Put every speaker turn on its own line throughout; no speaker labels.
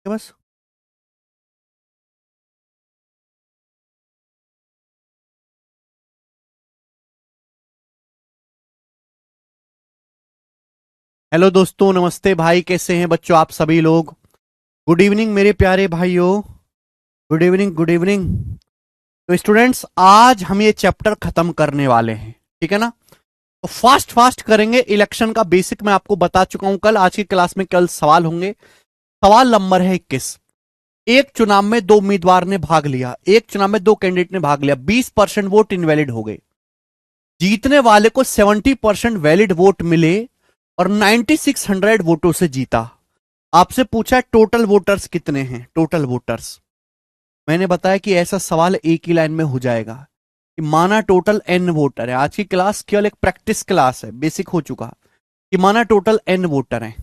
बस। हेलो दोस्तों, नमस्ते भाई, कैसे हैं बच्चों आप सभी लोग। गुड इवनिंग मेरे प्यारे भाइयों। Good evening, good evening. तो स्टूडेंट्स, आज हम ये चैप्टर खत्म करने वाले हैं, ठीक है ना। तो फास्ट फास्ट करेंगे। इलेक्शन का बेसिक मैं आपको बता चुका हूं कल। आज की क्लास में कल सवाल होंगे। सवाल नंबर है 21। एक चुनाव में दो उम्मीदवार ने भाग लिया, एक चुनाव में दो कैंडिडेट ने भाग लिया, 20% वोट इनवैलिड हो गए। जीतने वाले को 70% वैलिड वोट मिले और 9600 वोटों से जीता। आपसे पूछा टोटल वोटर्स कितने हैं, टोटल वोटर्स। मैंने बताया कि ऐसा सवाल एक ही लाइन में हो जाएगा कि माना टोटल एन वोटर है। आज की क्लास केवल एक प्रैक्टिस क्लास है, बेसिक हो चुका कि माना टोटल एन वोटर है।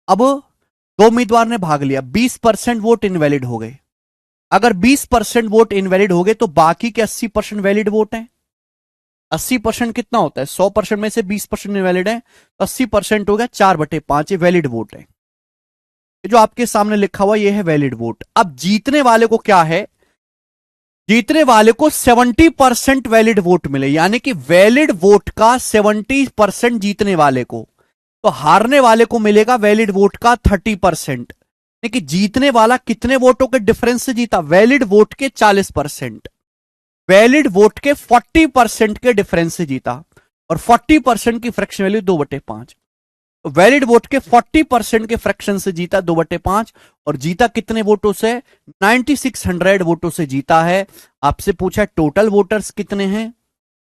अब दो उम्मीदवार ने भाग लिया, 20% वोट इनवैलिड हो गए। अगर 20% वोट इनवैलिड हो गए तो बाकी के 80% वैलिड वोट हैं। 80% कितना होता है, 100% में से 20% इनवैलिड है तो 80% हो गया 4/5, ये वैलिड वोट है। जो आपके सामने लिखा हुआ ये है वैलिड वोट। अब जीतने वाले को क्या है, जीतने वाले को 70% वैलिड वोट मिले, यानी कि वैलिड वोट का 70% जीतने वाले को। तो हारने वाले को मिलेगा वैलिड वोट का 30%। लेकिन जीतने वाला कितने वोटों के डिफरेंस से जीता, वैलिड वोट के 40%, वैलिड वोट के 40% के डिफरेंस से जीता। और 40% की फ्रैक्शन वैल्यू 2/5। वैलिड वोट के 40% के फ्रैक्शन से जीता 2/5। और जीता कितने वोटों से, 9600 वोटों से जीता है। आपसे पूछा टोटल वोटर्स कितने हैं,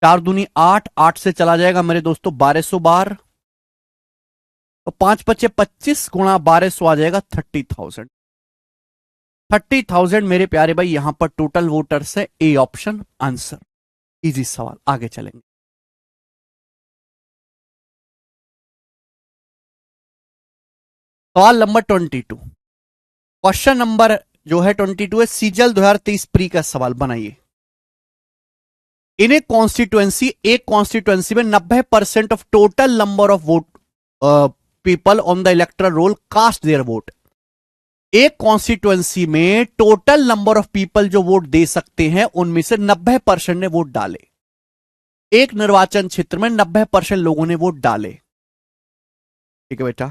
4 दूनी 8, 8 से चला जाएगा मेरे दोस्तों 1200 बार। तो 5×5 = 25 गुणा 1200 आ जाएगा 30,000। 30,000 मेरे प्यारे भाई, यहां पर टोटल वोटर्स है। A option answer. इजी सवाल, आगे चलेंगे। सवाल नंबर 22, क्वेश्चन नंबर जो है 22 है। सीजल 2023 प्री का सवाल बनाइए। इन ए कॉन्स्टिट्युएंसी, एक कॉन्स्टिट्युएंसी में 90% of total number of vote people on the electoral roll cast their vote. एक कॉन्स्टिट्युएंसी में टोटल नंबर ऑफ पीपल जो वोट दे सकते हैं उनमें से 90% ने वोट डाले। एक निर्वाचन क्षेत्र में 90% लोगों ने वोट डाले, ठीक है बेटा।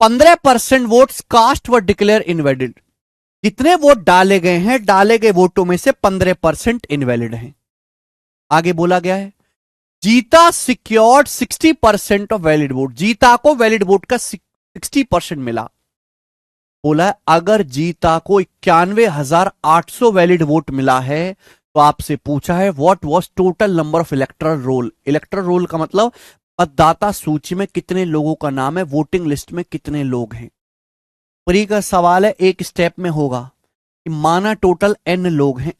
15% वोट्स कास्ट व डिक्लेयर इनवैलिड। जितने वोट डाले गए हैं, डाले गए वोटों में से 15% इनवैलिड हैं। आगे बोला गया है जीता सिक्योर्ड 60% ऑफ वैलिड वोट। जीता को वैलिड वोट का 60% मिला। बोला है अगर जीता को 91,800 वैलिड वोट मिला है तो आपसे पूछा है what was total number of electoral roll. Electoral roll का मतलब मतदाता सूची में कितने लोगों का नाम है, वोटिंग लिस्ट में कितने लोग हैं। प्री का सवाल है, एक स्टेप में होगा कि माना टोटल एन लोग हैं,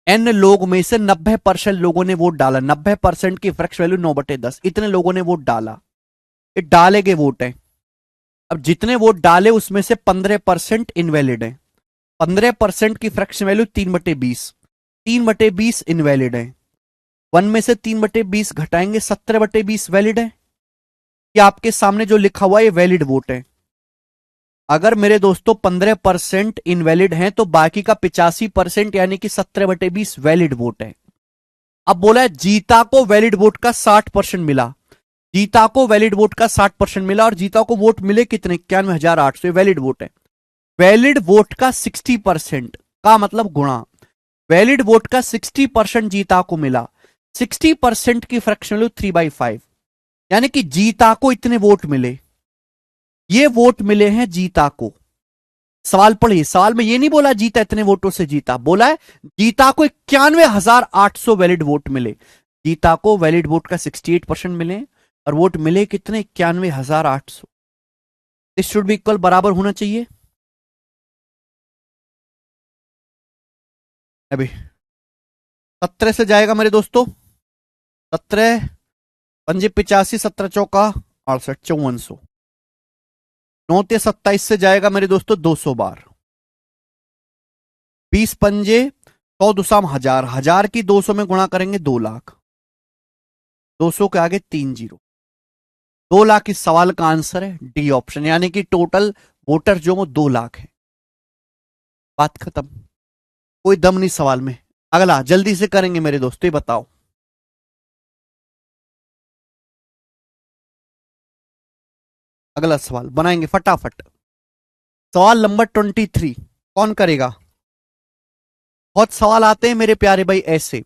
एन लोग में से 90% लोगों ने वोट डाला। 90% की फ्रैक्शन वैल्यू 9/10, इतने लोगों ने वोट डाला। ये डाले गए वोट है। अब जितने वोट डाले उसमें से 15% इनवैलिड है। 15% की फ्रैक्शन वैल्यू 3/20, 3/20 इनवैलिड है। 1 में से 3/20 घटाएंगे, 17/20 वैलिड है। ये आपके सामने जो लिखा हुआ है ये वैलिड वोट है। अगर मेरे दोस्तों 15% इनवैलिड हैं तो बाकी का 85% यानी कि 17/20 वैलिड वोट है। अब बोला है जीता को वैलिड वोट का 60% मिला। जीता को वैलिड वोट का 60% मिला और जीता को वोट मिले कितने, 91,800 वैलिड वोट है। वैलिड वोट का 60% का मतलब गुणा, वैलिड वोट का 60% जीता को मिला। 60% की फ्रैक्शन वैल्यू 3/5, यानी कि जीता को इतने वोट मिले। ये वोट मिले हैं जीता को। सवाल पढ़िए, सवाल में ये नहीं बोला जीता इतने वोटों से जीता, बोला है जीता को 91,800 वैलिड वोट मिले। जीता को वैलिड वोट का 68% मिले और वोट मिले कितने, 91,800। दिस शुड बी इक्वल, बराबर होना चाहिए। अभी 17 से जाएगा मेरे दोस्तों, 17 पंजे 85, 17 चौका 68, 5400। 9 27 से जाएगा मेरे दोस्तों 200 बार। 20 पंजे 100 दुसाम 1000, 1000 की 200 में गुणा करेंगे 2 लाख। 200 के आगे 3 जीरो। 2 लाख इस सवाल का आंसर है डी ऑप्शन, यानी कि टोटल वोटर जो वो 2 लाख है। बात खत्म, कोई दम नहीं सवाल में। अगला जल्दी से करेंगे मेरे दोस्तों, ये बताओ। अगला सवाल बनाएंगे फटाफट। सवाल नंबर 23 कौन करेगा? बहुत सवाल आते हैं मेरे प्यारे भाई ऐसे।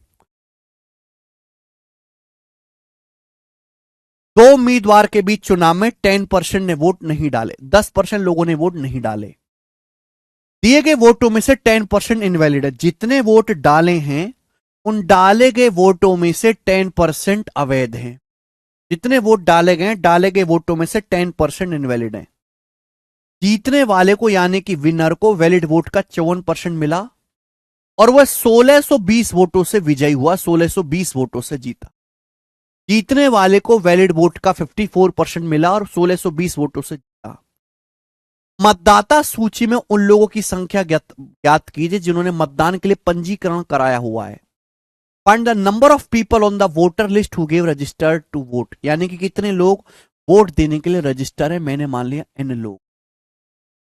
दो उम्मीदवार के बीच चुनाव में 10% ने वोट नहीं डाले, 10% लोगों ने वोट नहीं डाले। दिए गए वोटों में से 10% इनवैलिड है। जितने वोट डाले हैं उन डाले गए वोटों में से 10% अवैध हैं। जितने वोट डाले गए, डाले गए वोटों में से 10% इनवैलिड हैं। जीतने वाले को यानी कि विनर को वैलिड वोट का 54% मिला और वह 1620 वोटों से विजयी हुआ, 1620 वोटों से जीता। जीतने वाले को वैलिड वोट का 54% मिला और 1620 वोटों से जीता। मतदाता सूची में उन लोगों की संख्या ज्ञात कीजिए जिन्होंने मतदान के लिए पंजीकरण कराया हुआ है। Find the number of people on the voter list who give registered to vote, यानी कि कितने लोग वोट देने के लिए रजिस्टर है। मैंने मान लिया n लोग।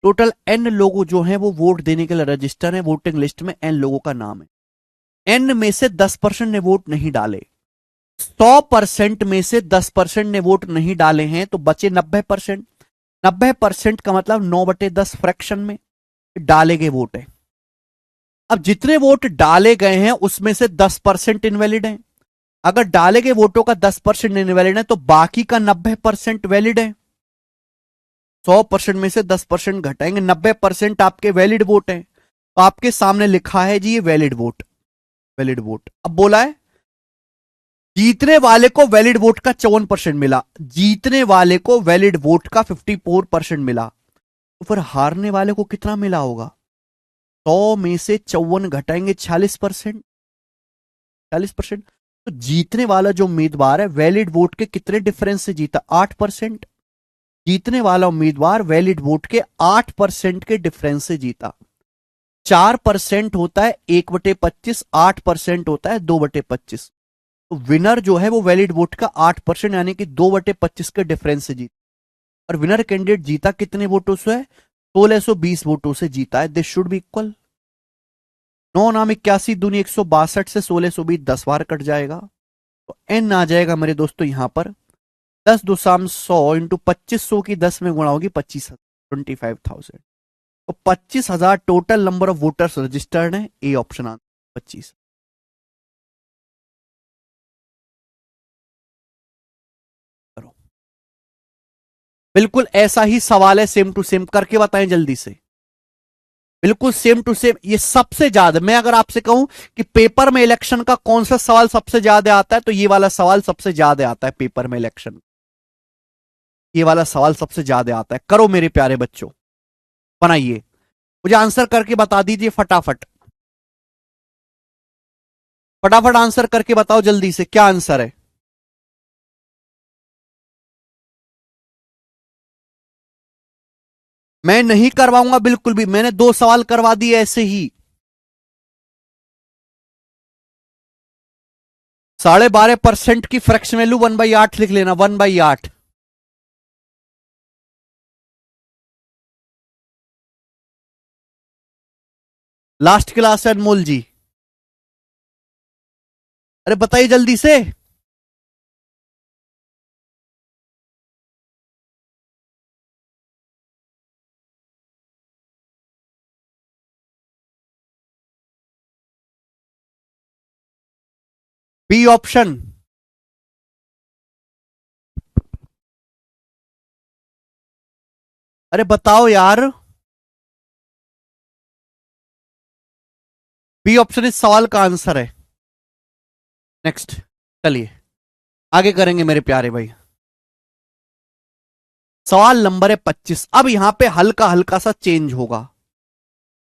टोटल n लोग जो हैं वो वोट देने के लिए रजिस्टर है। वोटिंग लिस्ट में n लोगों का नाम है। n में से 10% ने वोट नहीं डाले। 100% में से 10% ने वोट नहीं डाले हैं तो बचे 90%। 90% का मतलब 9/10 फ्रैक्शन में डाले गए वोट है। अब जितने वोट डाले गए हैं उसमें से 10% इनवैलिड है। अगर डाले गए वोटों का 10% इनवैलिड है तो बाकी का 90% वैलिड है। 100% में से 10% घटाएंगे, 90% आपके वैलिड वोट है। तो आपके सामने लिखा है जी ये वैलिड वोट, वैलिड वोट। अब बोला है जीतने वाले को वैलिड वोट का 54% मिला, जीतने वाले को वैलिड वोट का 54% मिला, तो फिर हारने वाले को कितना मिला होगा? 100 में से 54 घटाएंगे 46%। 40%। तो जीतने वाला जो उम्मीदवार है वैलिड वोट के कितने डिफरेंस से जीता? 8%। जीतने वाला उम्मीदवार वैलिड वोट के 8% के डिफरेंस से जीता। 4% होता है 1/25, 8% होता है 2/25। तो विनर जो है वो वैलिड वोट का 8% यानी कि 2/25 के डिफरेंस से जीता। और विनर कैंडिडेट जीता कितने वोटों से? 1620 वोटों से जीता है। This should be equal. 9 नाम 81 दूनी 162 से 1620 10 बार कट जाएगा तो एन आ जाएगा मेरे दोस्तों यहां पर 10 2 100 इंटू 2500 की 10 में गुणा होगी 25,000। तो 25,000 total number of voters registered है। A option answer 25। बिल्कुल ऐसा ही सवाल है, सेम टू सेम करके बताएं जल्दी से। बिल्कुल सेम टू सेम। ये सबसे ज्यादा, मैं अगर आपसे कहूं कि पेपर में इलेक्शन का कौन सा सवाल सबसे ज्यादा आता है तो ये वाला सवाल सबसे ज्यादा आता है पेपर में इलेक्शन। ये वाला सवाल सबसे ज्यादा आता है। करो मेरे प्यारे बच्चों, बनाइए, मुझे आंसर करके बता दीजिए फटाफट। फटाफट आंसर करके बताओ जल्दी से, क्या आंसर है? मैं नहीं करवाऊंगा बिल्कुल भी, मैंने 2 सवाल करवा दिए ऐसे ही। 12.5% की फ्रैक्शन वैल्यू 1/8 लिख लेना, 1/8। लास्ट क्लास है अनमोल जी। अरे बताइए जल्दी से। B option. अरे बताओ यार। बी ऑप्शन इस सवाल का आंसर है। नेक्स्ट, चलिए आगे करेंगे मेरे प्यारे भाई। सवाल नंबर है 25। अब यहां पे हल्का हल्का सा चेंज होगा,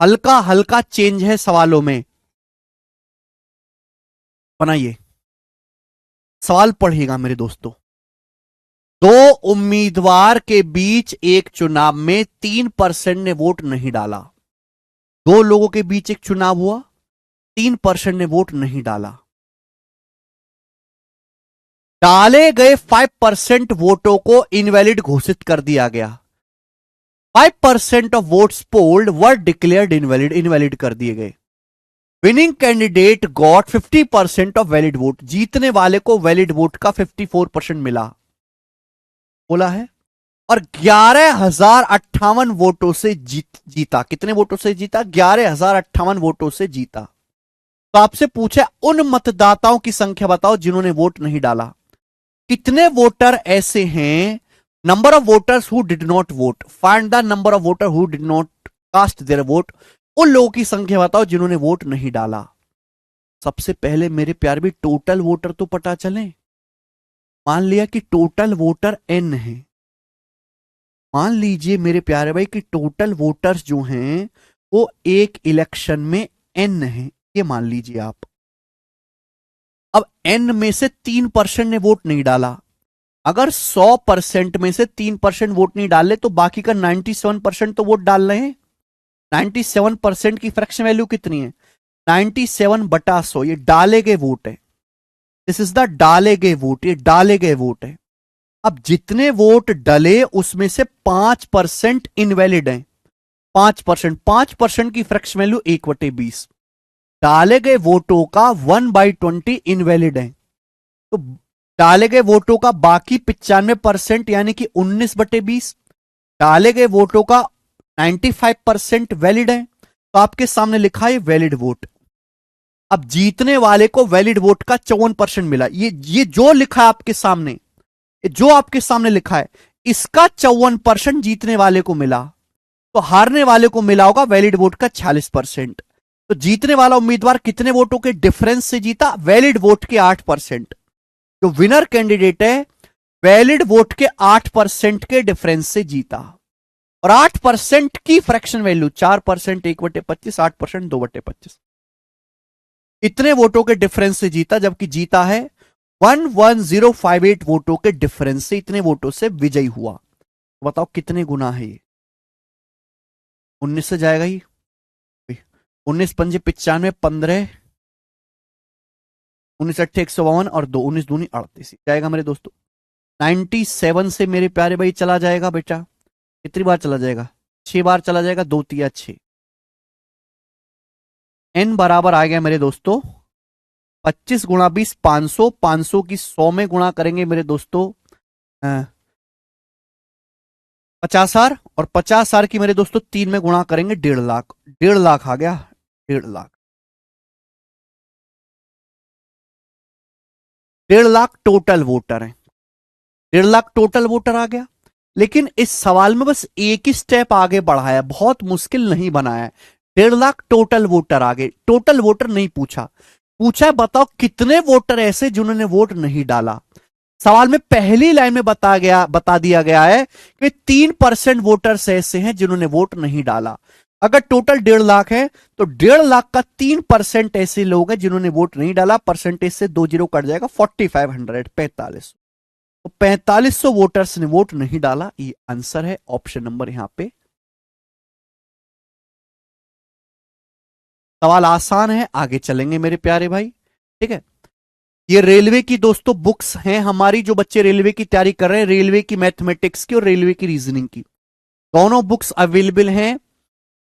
हल्का हल्का चेंज है सवालों में। बनाइए, सवाल पढ़िएगा मेरे दोस्तों। दो उम्मीदवार के बीच एक चुनाव में 3% ने वोट नहीं डाला। दो लोगों के बीच एक चुनाव हुआ, 3% ने वोट नहीं डाला। डाले गए 5% वोटों को इनवैलिड घोषित कर दिया गया। 5% of votes polled were declared invalid, invalid कर दिए गए। Winning candidate got 50% of valid vote, जीतने वाले को वैलिड वोट का 54% मिला, बोला है। और 11,058 वोटों से जीता। कितने वोटों से जीता? 11,058 वोटों से जीता। तो आपसे पूछा उन मतदाताओं की संख्या बताओ जिन्होंने वोट नहीं डाला। कितने वोटर ऐसे हैं? Number of voters who did not vote, find the number of voter who did not cast their vote. उन लोगों की संख्या बताओ जिन्होंने वोट नहीं डाला। सबसे पहले मेरे प्यार भी टोटल वोटर तो पता चले। मान लिया कि टोटल वोटर n है। मान लीजिए मेरे प्यारे भाई कि टोटल वोटर्स जो हैं वो एक इलेक्शन में n है, ये मान लीजिए आप। अब n में से 3% ने वोट नहीं डाला। अगर 100% में से 3% वोट नहीं डाले तो बाकी का 97% तो वोट डाल रहे हैं। 97% की फ्रैक्शन वैल्यू कितनी है? 97/100, ये डाले गए वोट है। दिस इज द डाले गए वोट, ये डाले गए वोट है। अब जितने वोट डले उसमें से 5% इनवैलिड है। 5% की फ्रैक्शन वैल्यू 1/20। डाले गए वोटों का 1/20 इनवैलिड है। तो डाले गए वोटों का बाकी 95% यानी कि 19/20। डाले गए वोटों का 95% वैलिड है। तो आपके सामने लिखा है वैलिड वोट। अब जीतने वाले को वैलिड वोट का 54% मिला। ये जो लिखा है आपके सामने, जो आपके सामने लिखा है, इसका 54% जीतने वाले को मिला। तो हारने वाले को मिला होगा वैलिड वोट का 46%। तो जीतने वाला उम्मीदवार कितने वोटों के डिफरेंस से जीता? वैलिड वोट के 8%। जो विनर कैंडिडेट है वैलिड वोट के 8% के डिफरेंस से जीता। और 8% की फ्रैक्शन वैल्यू 4%, 1/25, 8%, 2/25। इतने वोटों के डिफरेंस से जीता, जबकि जीता है 11058 वोटों के डिफरेंस से, इतने वोटों से विजयी हुआ। तो बताओ कितने गुना है ये? 19 से जाएगा ही। 19 पंजे 95, 15, 19 अट्ठे 152 और 2, 19 दूनी 38 जाएगा मेरे दोस्तों। 97 से मेरे प्यारे भाई चला जाएगा बेटा। कितनी बार चला जाएगा? 6 बार चला जाएगा। 2 तिया 6। n बराबर आ गया मेरे दोस्तों 25 गुणा 20, 500। 500 की 100 में गुणा करेंगे मेरे दोस्तों 50,000। और 50,000 की मेरे दोस्तों 3 में गुणा करेंगे 1.5 लाख। 1.5 लाख आ गया। 1.5 लाख। 1.5 लाख टोटल वोटर हैं। 1.5 लाख टोटल वोटर आ गया। लेकिन इस सवाल में बस एक ही स्टेप आगे बढ़ा है, बहुत मुश्किल नहीं बनाया है। 1.5 लाख टोटल वोटर आ गए। टोटल वोटर नहीं पूछा। पूछा है बताओ कितने वोटर ऐसे जिन्होंने वोट नहीं डाला। सवाल में पहली लाइन में बता दिया गया है कि 3% वोटर्स ऐसे हैं जिन्होंने वोट नहीं डाला। अगर टोटल 1.5 लाख है तो 1.5 लाख का 3% ऐसे लोग हैं जिन्होंने वोट नहीं डाला। परसेंटेज से 2 जीरो कट जाएगा, 4500, 4500। तो 4500 वोटर्स ने वोट नहीं डाला। ये आंसर है ऑप्शन नंबर यहां पे। सवाल आसान है, आगे चलेंगे मेरे प्यारे भाई। ठीक है, ये रेलवे की दोस्तों बुक्स हैं हमारी, जो बच्चे रेलवे की तैयारी कर रहे हैं, रेलवे की मैथमेटिक्स की और रेलवे की रीजनिंग की, दोनों बुक्स अवेलेबल हैं।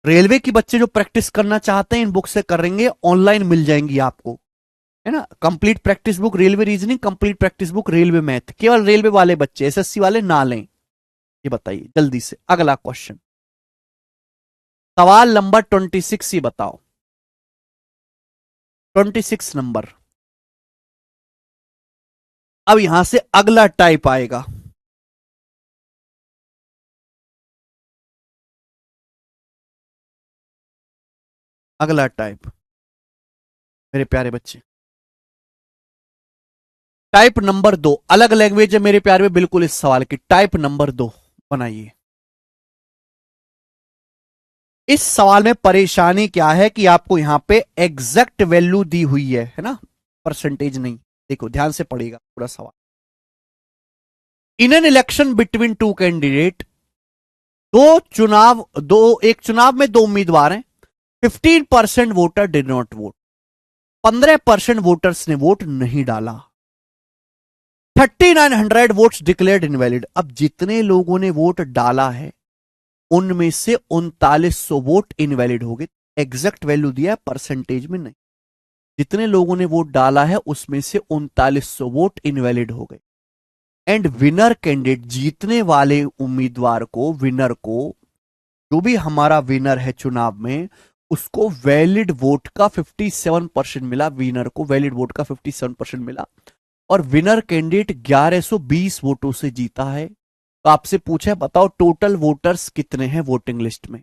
रेलवे की बच्चे जो प्रैक्टिस करना चाहते हैं इन बुक से करेंगे, ऑनलाइन मिल जाएंगी आपको, है ना। Complete practice book railway reasoning, complete practice book railway math. केवल रेलवे वाले बच्चे, एसएससी वाले ना लें। ये बताइए जल्दी से अगला क्वेश्चन। सवाल नंबर 26 ही बताओ। 26 नंबर। अब यहां से अगला टाइप आएगा। अगला टाइप मेरे प्यारे बच्चे, टाइप नंबर 2। अलग लैंग्वेज है मेरे प्यारे में बिल्कुल इस सवाल की। टाइप नंबर 2 बनाइए। इस सवाल में परेशानी क्या है कि आपको यहां पे एग्जैक्ट वैल्यू दी हुई है ना, परसेंटेज नहीं। देखो ध्यान से पढ़ेगा पूरा सवाल। इन an election between two candidate, एक चुनाव में 2 उम्मीदवार हैं। 15% voter did not vote, 15% voters ने वोट नहीं डाला। 3900 वोट्स डिक्लेयर्ड इनवैलिड। अब जितने लोगों ने वोट डाला है उनमें से 3900 वोट इनवैलिड हो गए। एग्जैक्ट वैल्यू दिया है, परसेंटेज में नहीं। जितने लोगों ने वोट डाला है उसमें से 3900 वोट इनवैलिड हो गए। एंड विनर कैंडिडेट, जीतने वाले उम्मीदवार को, विनर को, जो भी हमारा विनर है चुनाव में, उसको वैलिड वोट का 57% मिला। विनर को वैलिड वोट का 57% मिला और विनर कैंडिडेट 1120 वोटों से जीता है। तो आपसे पूछा है बताओ टोटल वोटर्स कितने हैं वोटिंग लिस्ट में।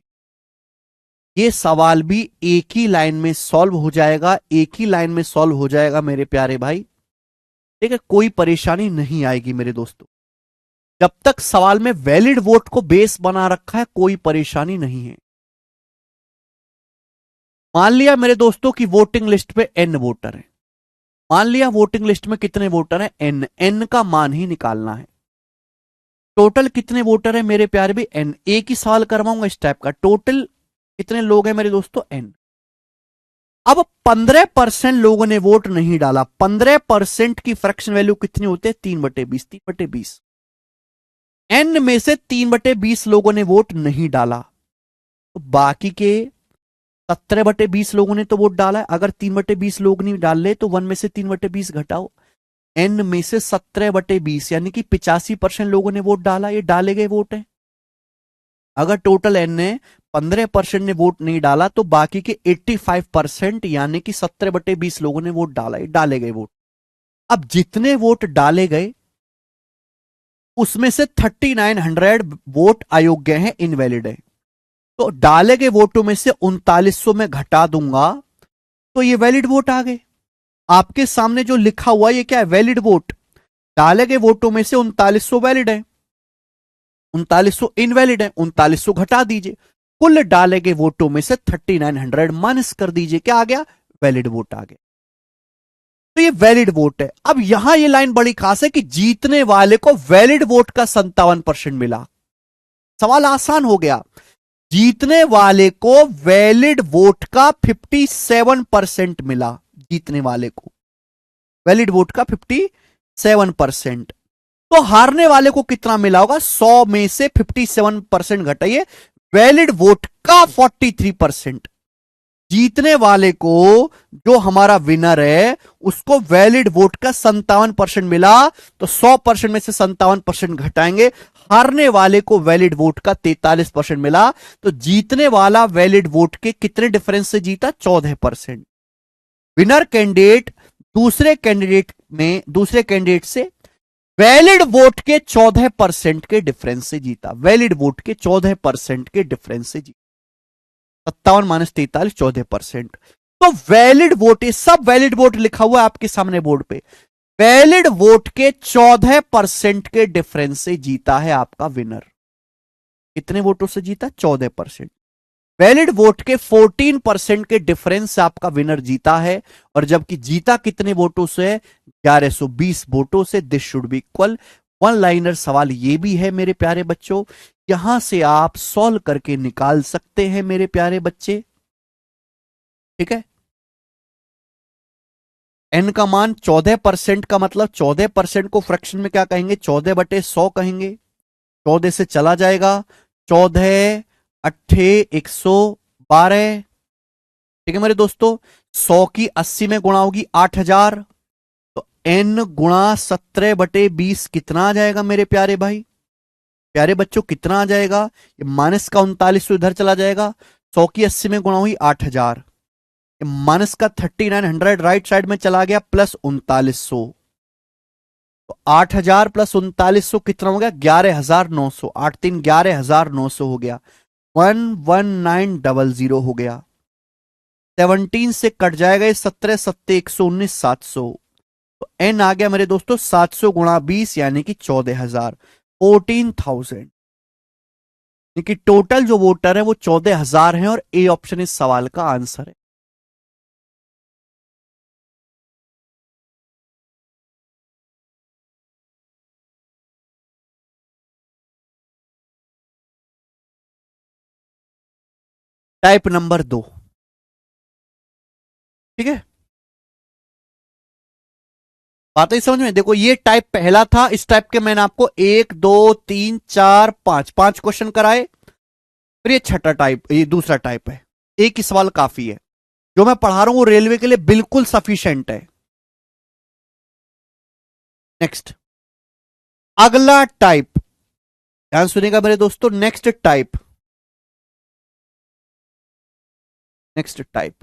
ये सवाल भी एक ही लाइन में सॉल्व हो जाएगा, एक ही लाइन में सॉल्व हो जाएगा मेरे प्यारे भाई। ठीक है, कोई परेशानी नहीं आएगी मेरे दोस्तों। जब तक सवाल में वैलिड वोट को बेस बना रखा है कोई परेशानी नहीं है। मान लिया मेरे दोस्तों की वोटिंग लिस्ट पे n वोटर है। मान लिया वोटिंग लिस्ट में कितने वोटर हैं, n का मान ही निकालना है। टोटल कितने वोटर है मेरे प्यारे भी, n। एक ही सवाल करवाऊंगा इस टाइप का, टोटल कितने लोग हैं मेरे दोस्तों, n। अब 15% लोगों ने वोट नहीं डाला। 15% की फ्रैक्शन वैल्यू कितनी होती है, 3/20। 3/20 n में से 3/20 लोगों ने वोट नहीं डाला, तो बाकी के 17/20 लोगों ने तो वोट डाला है। अगर 3/20 लोग नहीं डाल ले तो 1 में से 3/20 घटाओ, n में से 17/20 यानी कि 85% लोगों ने वोट डाला। ये डाले गए वोट है। अगर टोटल n ने 15% ने वोट नहीं डाला तो बाकी के 85% यानी कि 17/20 लोगों ने वोट डाला। ये डाले गए वोट। अब जितने वोट डाले गए उसमें से 3900 वोट अयोग्य हैं, इनवैलिड है। तो डाले गए वोटों में से 3900 में घटा दूंगा तो ये वैलिड वोट आ गए। आपके सामने जो लिखा हुआ ये क्या है, वैलिड वोट। डाले गए वोटों में से 3900 वैलिड है, 3900 इनवैलिड है। 3900 घटा दीजिए, कुल डाले गए वोटों में से 3900 माइनस कर दीजिए, क्या आ गया, वैलिड वोट आ गया। तो ये वैलिड वोट है। अब यहां ये लाइन बड़ी खास है कि जीतने वाले को वैलिड वोट का 57% मिला। सवाल आसान हो गया। जीतने वाले को वैलिड वोट का 57% मिला। जीतने वाले को वैलिड वोट का 57%। तो हारने वाले को कितना मिला होगा, 100 में से 57% घटाइए, वैलिड वोट का 43%। जीतने वाले को, जो हमारा विनर है, उसको वैलिड वोट का 57% मिला। तो 100% में से 57% घटाएंगे, हारने वाले को वैलिड वोट का 43% मिला। तो जीतने वाला वैलिड वोट के कितने डिफरेंस से जीता, 14%। विनर कैंडिडेट दूसरे कैंडिडेट से वैलिड वोट के 14% के डिफरेंस से जीता। वैलिड वोट के 14% के डिफरेंस से जीता। 57 - 43 14%। तो वैलिड वोट, ये सब वैलिड वोट लिखा हुआ है आपके सामने बोर्ड पे। वैलिड वोट के 14% के डिफरेंस से जीता है आपका विनर। कितने वोटों से जीता, 14%। वैलिड वोट के 14% के डिफरेंस से आपका विनर जीता है। और जबकि जीता कितने वोटों से, 1120 वोटों से। This should be equal. One liner सवाल ये भी है मेरे प्यारे बच्चों, यहां से आप सॉल्व करके निकाल सकते हैं मेरे प्यारे बच्चे। ठीक है, n का मान 14% का मतलब 14% को फ्रैक्शन में क्या कहेंगे, 14/100 कहेंगे। 14 से चला जाएगा, 14 अट्ठे 112। ठीक है मेरे दोस्तों, 100 की 80 में गुणा होगी 8000। तो n गुणा 17/20 कितना आ जाएगा मेरे प्यारे भाई, प्यारे बच्चों कितना आ जाएगा। ये माइनस का 3900 इधर चला जाएगा, 100 की 80 में गुणा हुई 8000। माइनस का 3900 राइट साइड में चला गया, प्लस 3900। तो 8000 प्लस 3900 कितना हो गया, 11900। 8 3 11900 हो गया। 11900 हो गया। 17 से कट जाएगा, 17 सत्ते 119 700। तो n आ गया मेरे दोस्तों 700 गुणा 20 यानी कि 14000, 14000। यानी कि टोटल जो वोटर है वो 14000 है और ए ऑप्शन इस सवाल का आंसर है। Type number 2। ठीक है, बात है समझ में? देखो ये टाइप पहला था, इस टाइप के मैंने आपको 1 2 3 4 5 5 क्वेश्चन कराए। फिर ये छठा टाइप, ये दूसरा टाइप है। एक ही सवाल काफी है। जो मैं पढ़ा रहा हूं वो रेलवे के लिए बिल्कुल सफिशिएंट है। नेक्स्ट, अगला टाइप, ध्यान सुनिएगा मेरे दोस्तों। नेक्स्ट टाइप, नेक्स्ट टाइप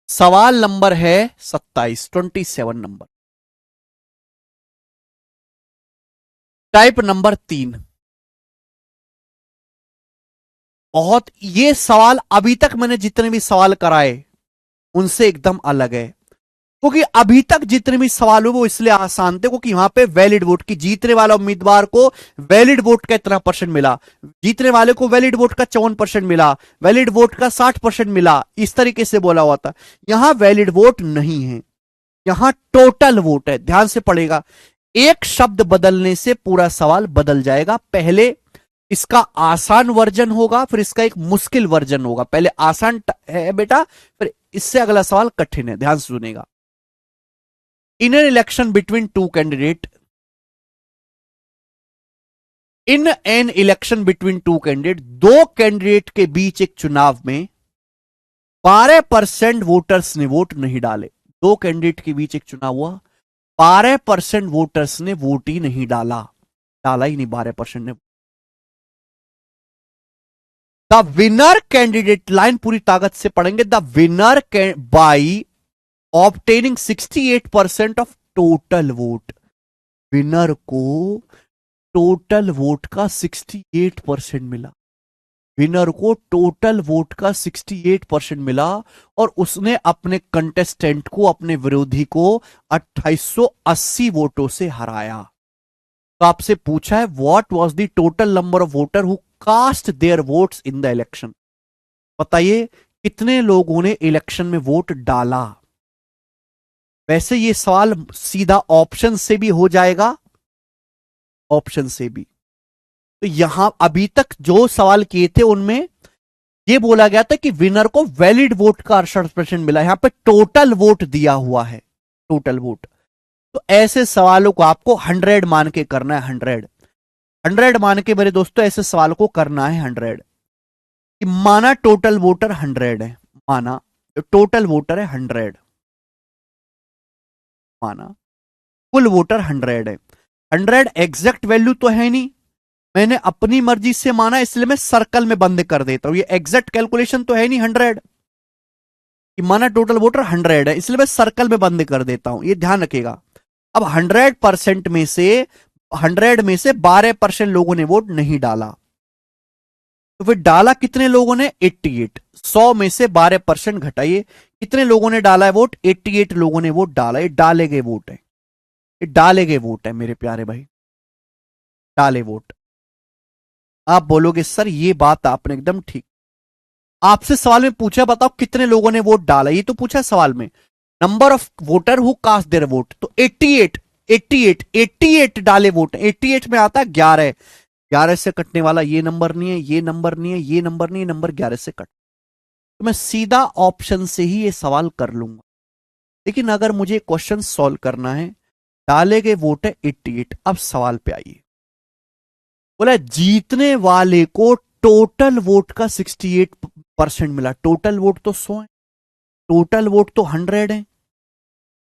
सवाल नंबर है 27 नंबर, टाइप नंबर 3। बहुत, ये सवाल अभी तक मैंने जितने भी सवाल कराए उनसे एकदम अलग है, क्योंकि अभी तक जितने भी सवाल हुए वो इसलिए आसान थे क्योंकि वहां पे वैलिड वोट की, जीतने वाला उम्मीदवार को वैलिड वोट का इतना परसेंट मिला, जीतने वाले को वैलिड वोट का 54% मिला, वैलिड वोट का 60% मिला, इस तरीके से बोला हुआ था। यहां वैलिड वोट नहीं है, यहां टोटल वोट है। ध्यान से पढ़ेगा, एक शब्द बदलने से पूरा सवाल बदल जाएगा। पहले इसका आसान वर्जन होगा, फिर इसका एक मुश्किल वर्जन होगा। पहले आसान है बेटा, फिर इससे अगला सवाल कठिन है। ध्यान से सुनेगा। इन an election between two candidate, in an election between two candidate, दो कैंडिडेट के बीच एक चुनाव में 12% वोटर्स ने वोट नहीं डाले। दो कैंडिडेट के बीच एक चुनाव हुआ, 12% वोटर्स ने वोट ही नहीं डाला, डाला ही नहीं 12% ने। द विनर कैंडिडेट, लाइन पूरी ताकत से पढ़ेंगे, the winner by obtaining 68% of total vote, winner को टोटल वोट का 68% मिला, विनर को टोटल वोट का 68% मिला, और उसने अपने कंटेस्टेंट को, अपने विरोधी को 2880 वोटों से हराया। तो आपसे पूछा है what was the total number of voter who cast their votes in the election. बताइए कितने लोगों ने इलेक्शन में वोट डाला। वैसे ये सवाल सीधा ऑप्शन से भी हो जाएगा, ऑप्शन से भी। तो यहां अभी तक जो सवाल किए थे उनमें यह बोला गया था कि विनर को वैलिड वोट का 68% मिला, यहां पे टोटल वोट दिया हुआ है, टोटल वोट। तो ऐसे सवालों को आपको 100 मान के करना है, 100 मान के मेरे दोस्तों ऐसे सवाल को करना है 100। कि माना टोटल वोटर 100 है, माना टोटल वोटर है 100, माना कुल वोटर 100 है। 100 एग्जैक्ट वैल्यू तो है नहीं, मैंने अपनी मर्जी से माना इसलिए मैं सर्कल में बंद कर देता हूं। ये एग्जैक्ट कैलकुलेशन तो है नहीं 100 कि माना टोटल वोटर 100 है, इसलिए मैं सर्कल में बंद कर देता हूं, ये ध्यान रखिएगा। अब 100% में से 100 में से 12% लोगों ने वोट नहीं डाला, तो फिर डाला कितने लोगों ने? 88। 100 में से 12% घटाइए, कितने लोगों ने डाला है वोट? 88 लोगों ने वोट डाला। ये डाले गए वोट है, ये डाले गए वोट है मेरे प्यारे भाई, डाले वोट। आप बोलोगे सर ये बात आपने एकदम ठीक, आपसे सवाल में पूछा बताओ कितने लोगों ने वोट डाला, ये तो पूछा सवाल में, number of voter who cast their vote, तो 88 डाले वोट। 88 में आता है 11, 11 से कटने वाला ये नंबर नहीं है, ये नंबर नहीं है, ये नंबर नहीं है, नंबर 11 से कट, तो मैं सीधा ऑप्शन से ही ये सवाल कर लूंगा। लेकिन अगर मुझे क्वेश्चन सॉल्व करना है, डाले गए वोट है 88। अब सवाल पे आइए, बोला जीतने वाले को टोटल वोट का 68% मिला। टोटल वोट तो 100 है, टोटल वोट तो 100 है,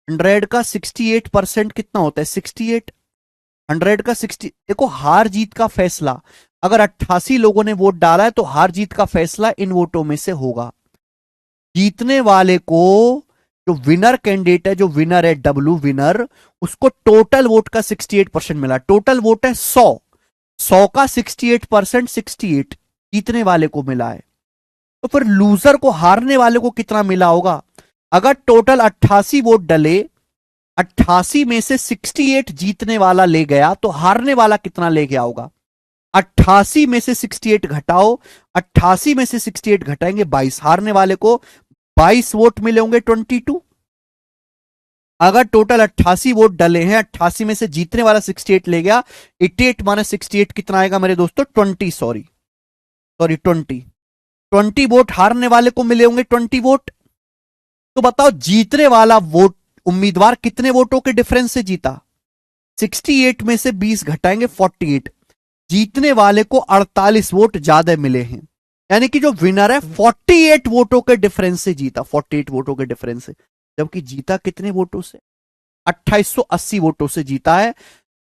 100 का 68% कितना होता है? 68। 100 का 60, देखो हार जीत का फैसला, अगर 88 लोगों ने वोट डाला है तो हार जीत का फैसला इन वोटों में से होगा। जीतने वाले को, जो विनर कैंडिडेट है, जो विनर है डब्ल्यू विनर, उसको टोटल वोट का 68% मिला। टोटल वोट है 100, 100 का 68%, 68 जीतने वाले को मिला है। तो फिर लूजर को, हारने वाले को कितना मिला होगा? अगर टोटल 88 वोट डले, 88 में से 68 जीतने वाला ले गया, तो हारने वाला कितना ले गया होगा? 88 में से 68 घटाओ, 88 में से 68 घटाएंगे 22, हारने वाले को 22 वोट मिले होंगे, 22। अगर टोटल 88 वोट डले हैं, 88 में से जीतने वाला 68 ले गया, 88 माइनस 68 कितना आएगा मेरे दोस्तों? 20, सॉरी 20 वोट हारने वाले को मिले होंगे, 20 वोट। तो बताओ जीतने वाला वोट उम्मीदवार कितने वोटों के डिफरेंस से जीता? 68 में से 20 घटाएंगे 48, जीतने वाले को 48 वोट ज्यादा मिले हैं, यानी कि जो विनर है 48 वोटों के डिफरेंस से जीता, 48 वोटों के डिफरेंस से। जबकि जीता कितने वोटों से? 2880 वोटों से जीता है।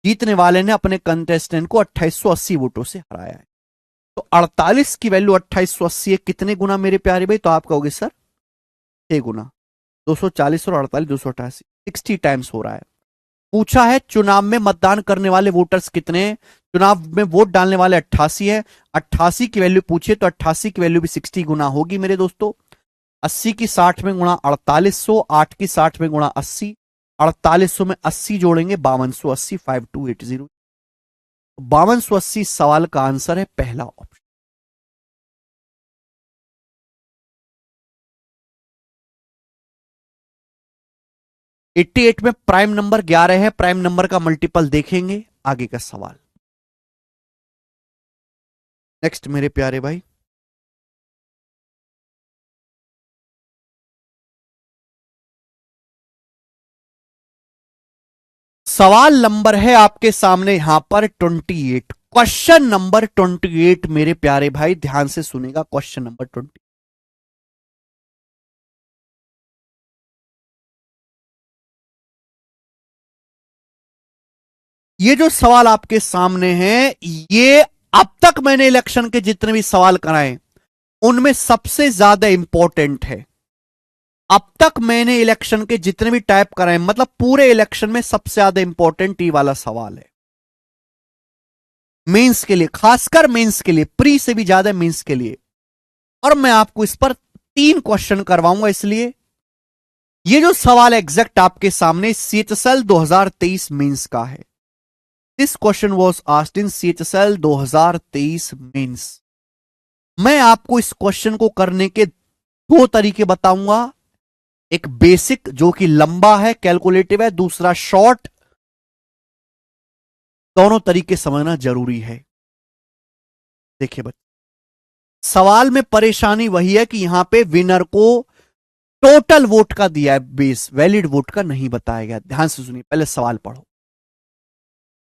जीतने वाले ने अपने कंटेस्टेंट को 2880 वोटों से हराया है। तो 48 की वैल्यू 2880 कितने गुना मेरे प्यारे भाई? तो आप कहोगे सर 6 गुना, 240 और 48 288, 60 टाइम्स हो रहा है। पूछा है चुनाव में मतदान करने वाले वोटर्स कितने हैं? चुनाव में वोट डालने वाले 88 है। 88 की वैल्यू पूछे तो 88 की वैल्यू भी 60 गुना होगी मेरे दोस्तों। 80 की 60 में गुणा 4800, 8 की 60 में गुणा 80, 4800 में 80 जोड़ेंगे 5280, 5280। 5280 सवाल का आंसर है पहला ऑप्शन। एट्टी एट में प्राइम नंबर 11 है, प्राइम नंबर का मल्टीपल देखेंगे आगे का सवाल। नेक्स्ट मेरे प्यारे भाई, सवाल नंबर है आपके सामने यहां पर 28, क्वेश्चन नंबर 28 मेरे प्यारे भाई ध्यान से सुनेगा। क्वेश्चन नंबर 20, ये जो सवाल आपके सामने हैं, ये अब तक मैंने इलेक्शन के जितने भी सवाल कराए उनमें सबसे ज्यादा इंपॉर्टेंट है। अब तक मैंने इलेक्शन के जितने भी टाइप कराए, मतलब पूरे इलेक्शन में सबसे ज्यादा इंपॉर्टेंट ये वाला सवाल है। मेंस के लिए, खासकर मेंस के लिए, प्री से भी ज्यादा मेंस के लिए। और मैं आपको इस पर 3 क्वेश्चन करवाऊंगा। इसलिए ये जो सवाल एग्जैक्ट आपके सामने CHSL 2023 मेंस का है। This question was asked in CHSL 2023 mains. मैं आपको इस क्वेश्चन को करने के 2 तरीके बताऊंगा। एक बेसिक जो कि लंबा है, कैलकुलेटिव है, दूसरा शॉर्ट। दोनों तरीके समझना जरूरी है। देखिए बच्चे, सवाल में परेशानी वही है कि यहां पे विनर को टोटल वोट का दिया है बेस, वैलिड वोट का नहीं बताया गया। ध्यान से सुनिए, पहले सवाल पढ़ो।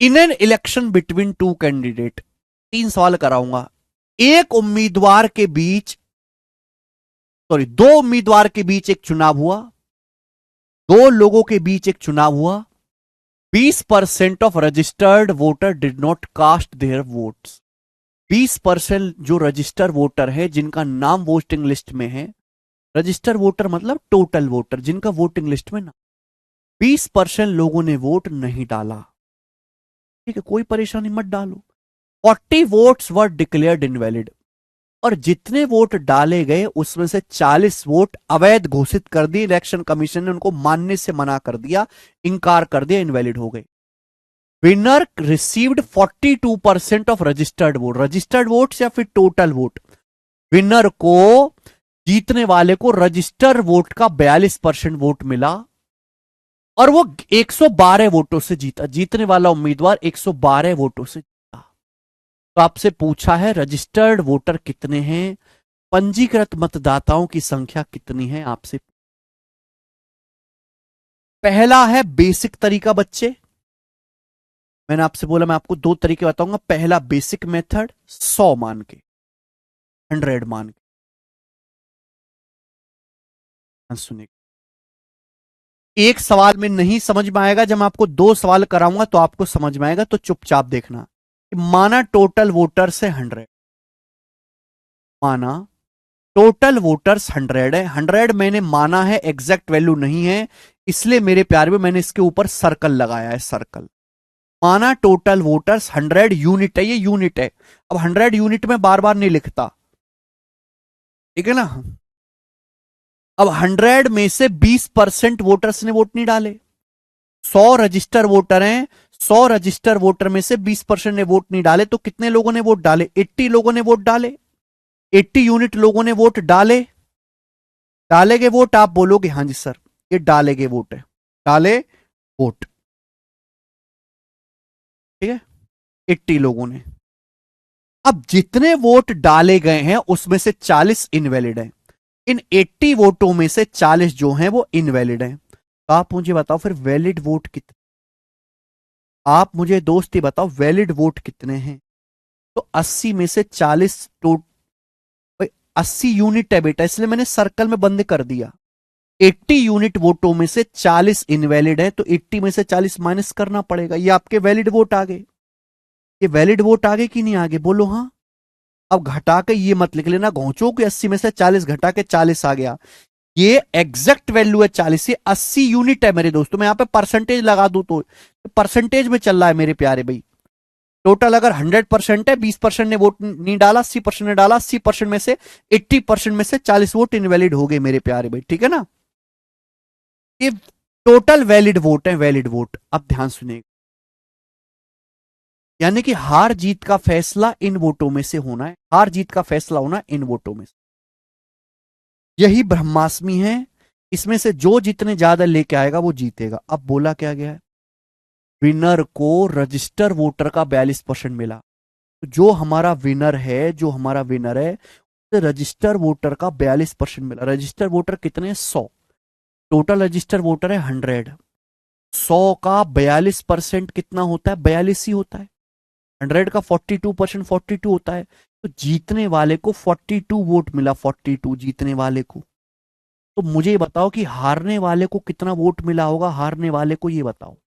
इन एन इलेक्शन बिटवीन 2 कैंडिडेट, 3 सवाल कराऊंगा। एक उम्मीदवार के बीच, सॉरी 2 उम्मीदवार के बीच एक चुनाव हुआ, 2 लोगों के बीच एक चुनाव हुआ। 20% of registered voter did not cast their votes. 20% जो रजिस्टर्ड वोटर है, जिनका नाम वोटिंग लिस्ट में है, रजिस्टर्ड वोटर मतलब टोटल वोटर जिनका वोटिंग लिस्ट में ना, 20% लोगों ने वोट नहीं डाला। ठीक है, कोई परेशानी मत डालो। 40 वोट्स वर डिक्लेयर्ड इनवैलिड, और जितने वोट डाले गए उसमें से 40 वोट अवैध घोषित कर दिए। इलेक्शन कमीशन ने उनको मानने से मना कर दिया, इंकार कर दिया, इनवैलिड हो गए। Winner received 42% of registered vote, registered votes या फिर टोटल वोट। विनर को, जीतने वाले को रजिस्टर्ड वोट का 42% वोट मिला और वो 112 वोटों से जीता। जीतने वाला उम्मीदवार 112 वोटों से जीता। तो आपसे पूछा है रजिस्टर्ड वोटर कितने हैं, पंजीकृत मतदाताओं की संख्या कितनी है आपसे। पहला है बेसिक तरीका बच्चे, मैंने आपसे बोला मैं आपको 2 तरीके बताऊंगा। पहला बेसिक मेथड, 100 मान के, 100 मान के। सुनिए, एक सवाल में नहीं समझ में आएगा, जब मैं आपको 2 सवाल कराऊंगा तो आपको समझ में आएगा। तो चुपचाप देखना। माना टोटल वोटर्स है 100, माना टोटल वोटर्स 100 है। 100 मैंने माना है, एग्जैक्ट वैल्यू नहीं है, इसलिए मेरे प्यारे में मैंने इसके ऊपर सर्कल लगाया है, सर्कल। माना टोटल वोटर्स 100 यूनिट है, ये यूनिट है। अब 100 यूनिट में बार बार नहीं लिखता, ठीक है ना। अब 100 में से 20% वोटर्स ने वोट नहीं डाले। 100 रजिस्टर वोटर हैं, 100 रजिस्टर वोटर में से 20% ने वोट नहीं डाले, तो कितने लोगों ने वोट डाले? 80 लोगों ने वोट डाले। 80 यूनिट लोगों ने वोट डाले। डाले गए वोट, आप बोलोगे हाँ जी सर ये डाले गए वोट है, डाले वोट, ठीक है, 80 लोगों ने। अब जितने वोट डाले गए हैं उसमें से 40 इनवैलिड हैं। इन 80 वोटों में से 40 जो हैं वो इनवैलिड हैं। तो आप मुझे बताओ फिर वैलिड वोट कितने, आप मुझे दोस्त ही बताओ वैलिड वोट कितने हैं। तो 80 में से 40 तो भाई 80 यूनिट है बेटा, इसलिए मैंने सर्कल में बंद कर दिया। 80 यूनिट वोटों में से 40 इनवैलिड है, तो 80 में से 40 माइनस करना पड़ेगा। ये आपके वैलिड वोट आ गए। ये वैलिड वोट आगे कि नहीं आगे, बोलो हाँ। अब घटा के ये मत लिख लेना घोंचो कि 80 में से 40 घटा के 40 आ गया। ये एग्जैक्ट वैल्यू है 40, ये 80 यूनिट है मेरे दोस्तों। मैं यहां पे परसेंटेज लगा दूं तो परसेंटेज में चल रहा है मेरे प्यारे भाई। टोटल अगर 100% है, 20% ने वोट नहीं डाला, 80% ने डाला, 80% में से 80% में से 40 वोट इनवैलिड हो गए मेरे प्यारे भाई, ठीक है ना। ये टोटल वैलिड वोट है, वैलिड वोट। अब ध्यान सुनिए, यानी कि हार जीत का फैसला इन वोटों में से होना है, हार जीत का फैसला होना इन वोटों में से। यही ब्रह्मास्मि है, इसमें से जो जितने ज्यादा लेके आएगा वो जीतेगा। अब बोला क्या गया है, विनर को रजिस्टर वोटर का 42% मिला। तो जो हमारा विनर है, जो हमारा विनर है, रजिस्टर वोटर का 42% मिला। रजिस्टर वोटर कितने, 100। टोटल रजिस्टर वोटर है 100। 100 का 42% कितना होता है, 42 ही होता है। 100 का 42% 42 होता है। तो जीतने वाले को 42 वोट मिला, 42 जीतने वाले को। तो मुझे ये बताओ कि हारने वाले को कितना वोट मिला होगा, हारने वाले को ये बताओ।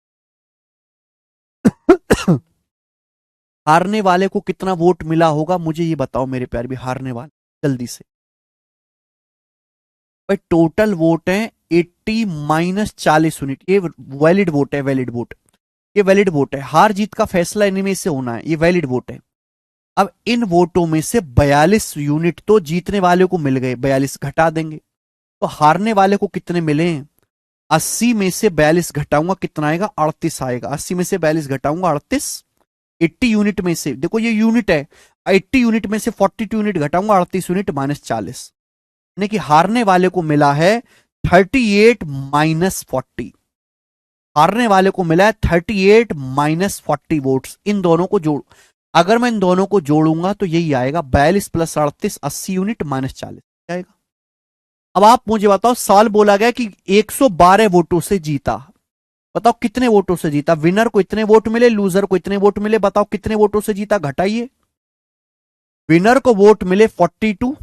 हारने वाले को कितना वोट मिला होगा मुझे ये बताओ मेरे प्यारे भी, हारने वाले जल्दी से। भाई टोटल वोट है 80 माइनस 40 यूनिट, ये वैलिड वोट है, वैलिड वोट। ये वैलिड वोट है, हार जीत का फैसला इनमें से होना है, ये वैलिड वोट है। अब इन वोटों में से 42 यूनिट तो जीतने वाले को मिल गए, 42 घटा देंगे। तो हारने वाले को कितने मिले हैं, 80 में से 42 घटाऊंगा कितना आएगा, 38 आएगा। 80 में से 42 घटाऊंगा 38। 80 यूनिट में से, देखो ये यूनिट है, 80 यूनिट में से 42 यूनिट घटाऊंगा, 38 यूनिट माइनस 40, यानी कि हारने वाले को मिला है 38 माइनस 40। हारने वाले को मिला है 38 माइनस 40 वोट्स। इन दोनों को जोड़, अगर मैं इन दोनों को जोड़ूंगा तो यही आएगा, 42 प्लस 38 80 यूनिट माइनस 40 आएगा। अब आप मुझे बताओ, सवाल बोला गया कि 112 वोटों से जीता, बताओ कितने वोटों से जीता। विनर को इतने वोट मिले, लूजर को इतने वोट मिले, बताओ कितने वोटों से जीता, घटाइए। विनर को वोट मिले 42,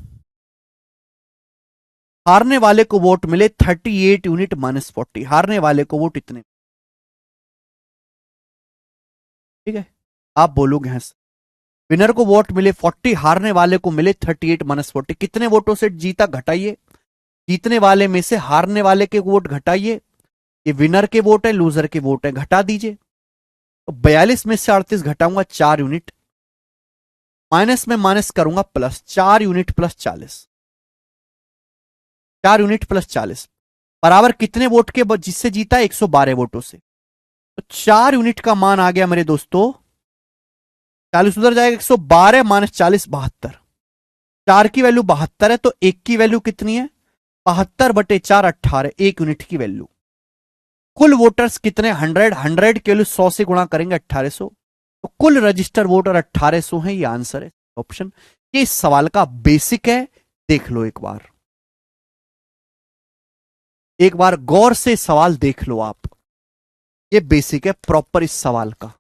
हारने वाले को वोट मिले 38 यूनिट माइनस 40। हारने वाले को वोट इतने, ठीक है। आप बोलोगे हंस, विनर को वोट मिले 40, हारने वाले को मिले 38 माइनस 40, कितने वोटों से जीता, घटाइए। जीतने वाले में से हारने वाले के वोट घटाइए, ये विनर के वोट है, लूजर के वोट है, घटा दीजिए। तो 42 में से 38 घटाऊंगा 4 यूनिट, माइनस में माइनस करूंगा plus, 4 unit plus 40, 4 unit plus 40 बराबर कितने वोट के, जिससे जीता 112 वोटों से। तो 4 यूनिट का मान आ गया मेरे दोस्तों, 40 उधर जाएगा, 112 माइनस 40 72। 4 की वैल्यू 72 है, तो 1 की वैल्यू कितनी है, 72/4 18, 1 यूनिट की वैल्यू। कुल वोटर्स कितने, 100, 100 के लिए 100 से गुणा करेंगे 1800, तो कुल रजिस्टर वोटर 1800 है, ये आंसर है ऑप्शन। ये इस सवाल का बेसिक है, देख लो एक बार, एक बार गौर से सवाल देख लो आप। ये बेसिक है प्रॉपर इस सवाल का।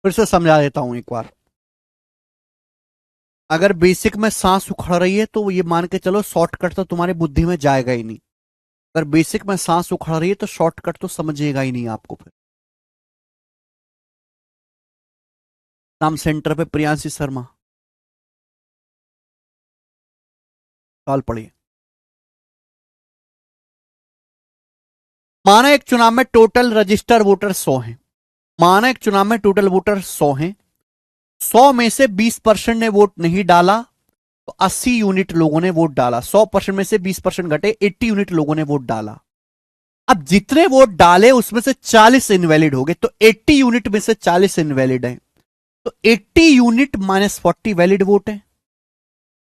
फिर से समझा देता हूं एक बार। अगर बेसिक में सांस उखड़ रही है तो ये मान के चलो शॉर्टकट तो तुम्हारी बुद्धि में जाएगा ही नहीं। अगर बेसिक में सांस उखड़ रही है तो शॉर्टकट तो समझेगा ही नहीं आपको। फिर नाम सेंटर पे प्रियांशी शर्मा। सवाल पढ़िए। माना एक चुनाव में टोटल रजिस्टर वोटर 100 हैं। माना एक चुनाव में टोटल वोटर 100 हैं। 100 में से 20% ने वोट नहीं डाला तो 80 यूनिट लोगों ने वोट डाला। 100% में से 20% घटे, 80 यूनिट लोगों ने वोट डाला। अब जितने वोट डाले उसमें से 40 इनवैलिड हो गए, तो 80 यूनिट में से 40 इनवैलिड हैं, तो 80 यूनिट माइनस 40 वैलिड वोट है।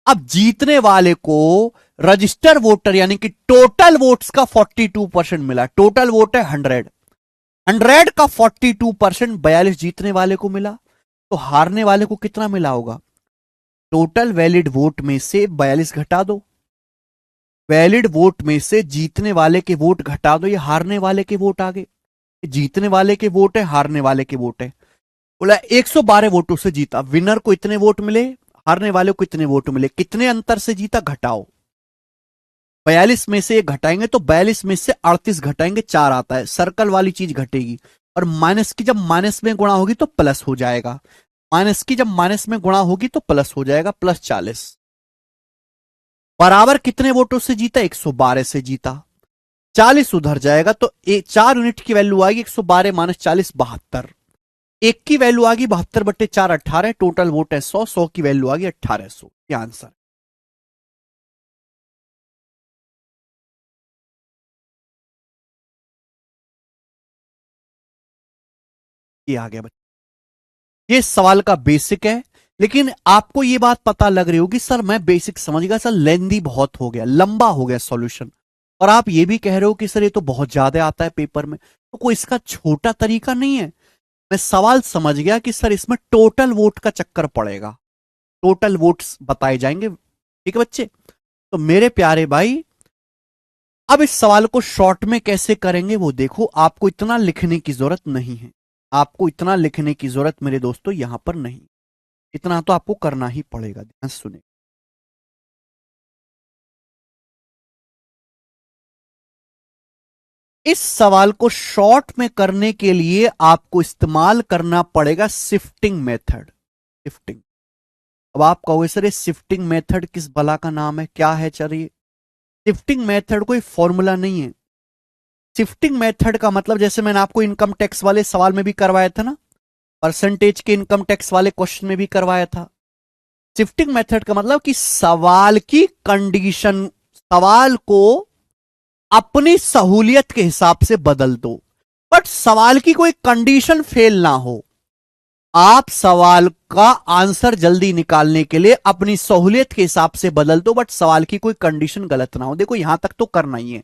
अब जीतने वाले को रजिस्टर वोटर यानी कि टोटल वोट्स का 42% मिला। टोटल वोट है 100, 100 का 42% 42 जीतने वाले को मिला। तो हारने वाले को कितना मिला होगा? टोटल वैलिड वोट में से 42 घटा दो, वैलिड वोट में से जीतने वाले के वोट घटा दो, ये हारने वाले के वोट आ गए। जीतने वाले के वोट है, हारने वाले के वोट है। बोला 112 वोटों से जीता, विनर को इतने वोट मिले, हारने वाले को इतने वोट मिले। कितने अंतर से जीता घटाओ। 42 में से घटाएंगे तो 42 में से 38 घटाएंगे, 4 आता है, सर्कल वाली चीज घटेगी। और माइनस की जब माइनस में गुणा होगी तो प्लस हो जाएगा। माइनस की जब माइनस में गुणा होगी तो प्लस हो जाएगा, प्लस 40। बराबर कितने वोटों से जीता? 112 से जीता। 40 उधर जाएगा तो 4 यूनिट की वैल्यू आएगी 112 माइनस 40, 72। एक की वैल्यू आ गई 72/4 18, टोटल वोट है 100, 100 की वैल्यू आ गई 1800। ये आंसर। ये आ गया बच्चे। ये सवाल का बेसिक है। लेकिन आपको ये बात पता लग रही होगी सर मैं बेसिक समझ गया, सर लेंदी बहुत हो गया, लंबा हो गया सॉल्यूशन। और आप ये भी कह रहे हो कि सर ये तो बहुत ज्यादा आता है पेपर में, तो कोई इसका छोटा तरीका नहीं है। मैं सवाल समझ गया कि सर इसमें टोटल वोट का चक्कर पड़ेगा, टोटल वोट्स बताए जाएंगे। ठीक है बच्चे। तो मेरे प्यारे भाई अब इस सवाल को शॉर्ट में कैसे करेंगे वो देखो। आपको इतना लिखने की जरूरत नहीं है, आपको इतना लिखने की जरूरत मेरे दोस्तों यहां पर नहीं। इतना तो आपको करना ही पड़ेगा। ध्यान से सुने। इस सवाल को शॉर्ट में करने के लिए आपको इस्तेमाल करना पड़ेगा शिफ्टिंग मेथड। शिफ्टिंग। अब आप कहोगे सर ये शिफ्टिंग मेथड किस भला का नाम है, क्या है? चलिए, शिफ्टिंग मेथड कोई फॉर्मूला नहीं है। शिफ्टिंग मेथड का मतलब जैसे मैंने आपको इनकम टैक्स वाले सवाल में भी करवाया था ना, परसेंटेज के इनकम टैक्स वाले क्वेश्चन में भी करवाया था। शिफ्टिंग मेथड का मतलब कि सवाल की कंडीशन, सवाल को अपनी सहूलियत के हिसाब से बदल दो, बट सवाल की कोई कंडीशन फेल ना हो। आप सवाल का आंसर जल्दी निकालने के लिए अपनी सहूलियत के हिसाब से बदल दो, बट सवाल की कोई कंडीशन गलत ना हो। देखो यहां तक तो करना ही है।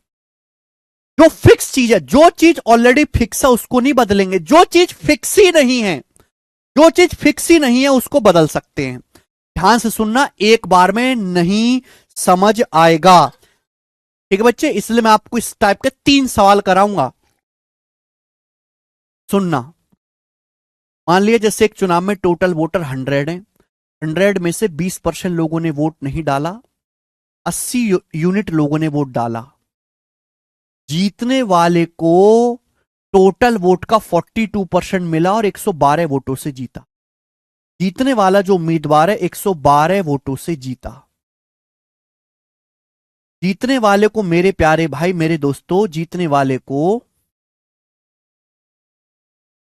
जो फिक्स चीज है, जो चीज ऑलरेडी फिक्स है उसको नहीं बदलेंगे। जो चीज फिक्स ही नहीं है, जो चीज फिक्स ही नहीं है उसको बदल सकते हैं। ध्यान से सुनना, एक बार में नहीं समझ आएगा। ठीक है बच्चे, इसलिए मैं आपको इस टाइप के 3 सवाल कराऊंगा। सुनना। मान लिया जैसे एक चुनाव में टोटल वोटर 100 है, 100 में से 20% लोगों ने वोट नहीं डाला, 80 यूनिट लोगों ने वोट डाला। जीतने वाले को टोटल वोट का 42% मिला और 112 वोटों से जीता। जीतने वाला जो उम्मीदवार है 112 वोटों से जीता। जीतने वाले को मेरे प्यारे भाई मेरे दोस्तों, जीतने वाले को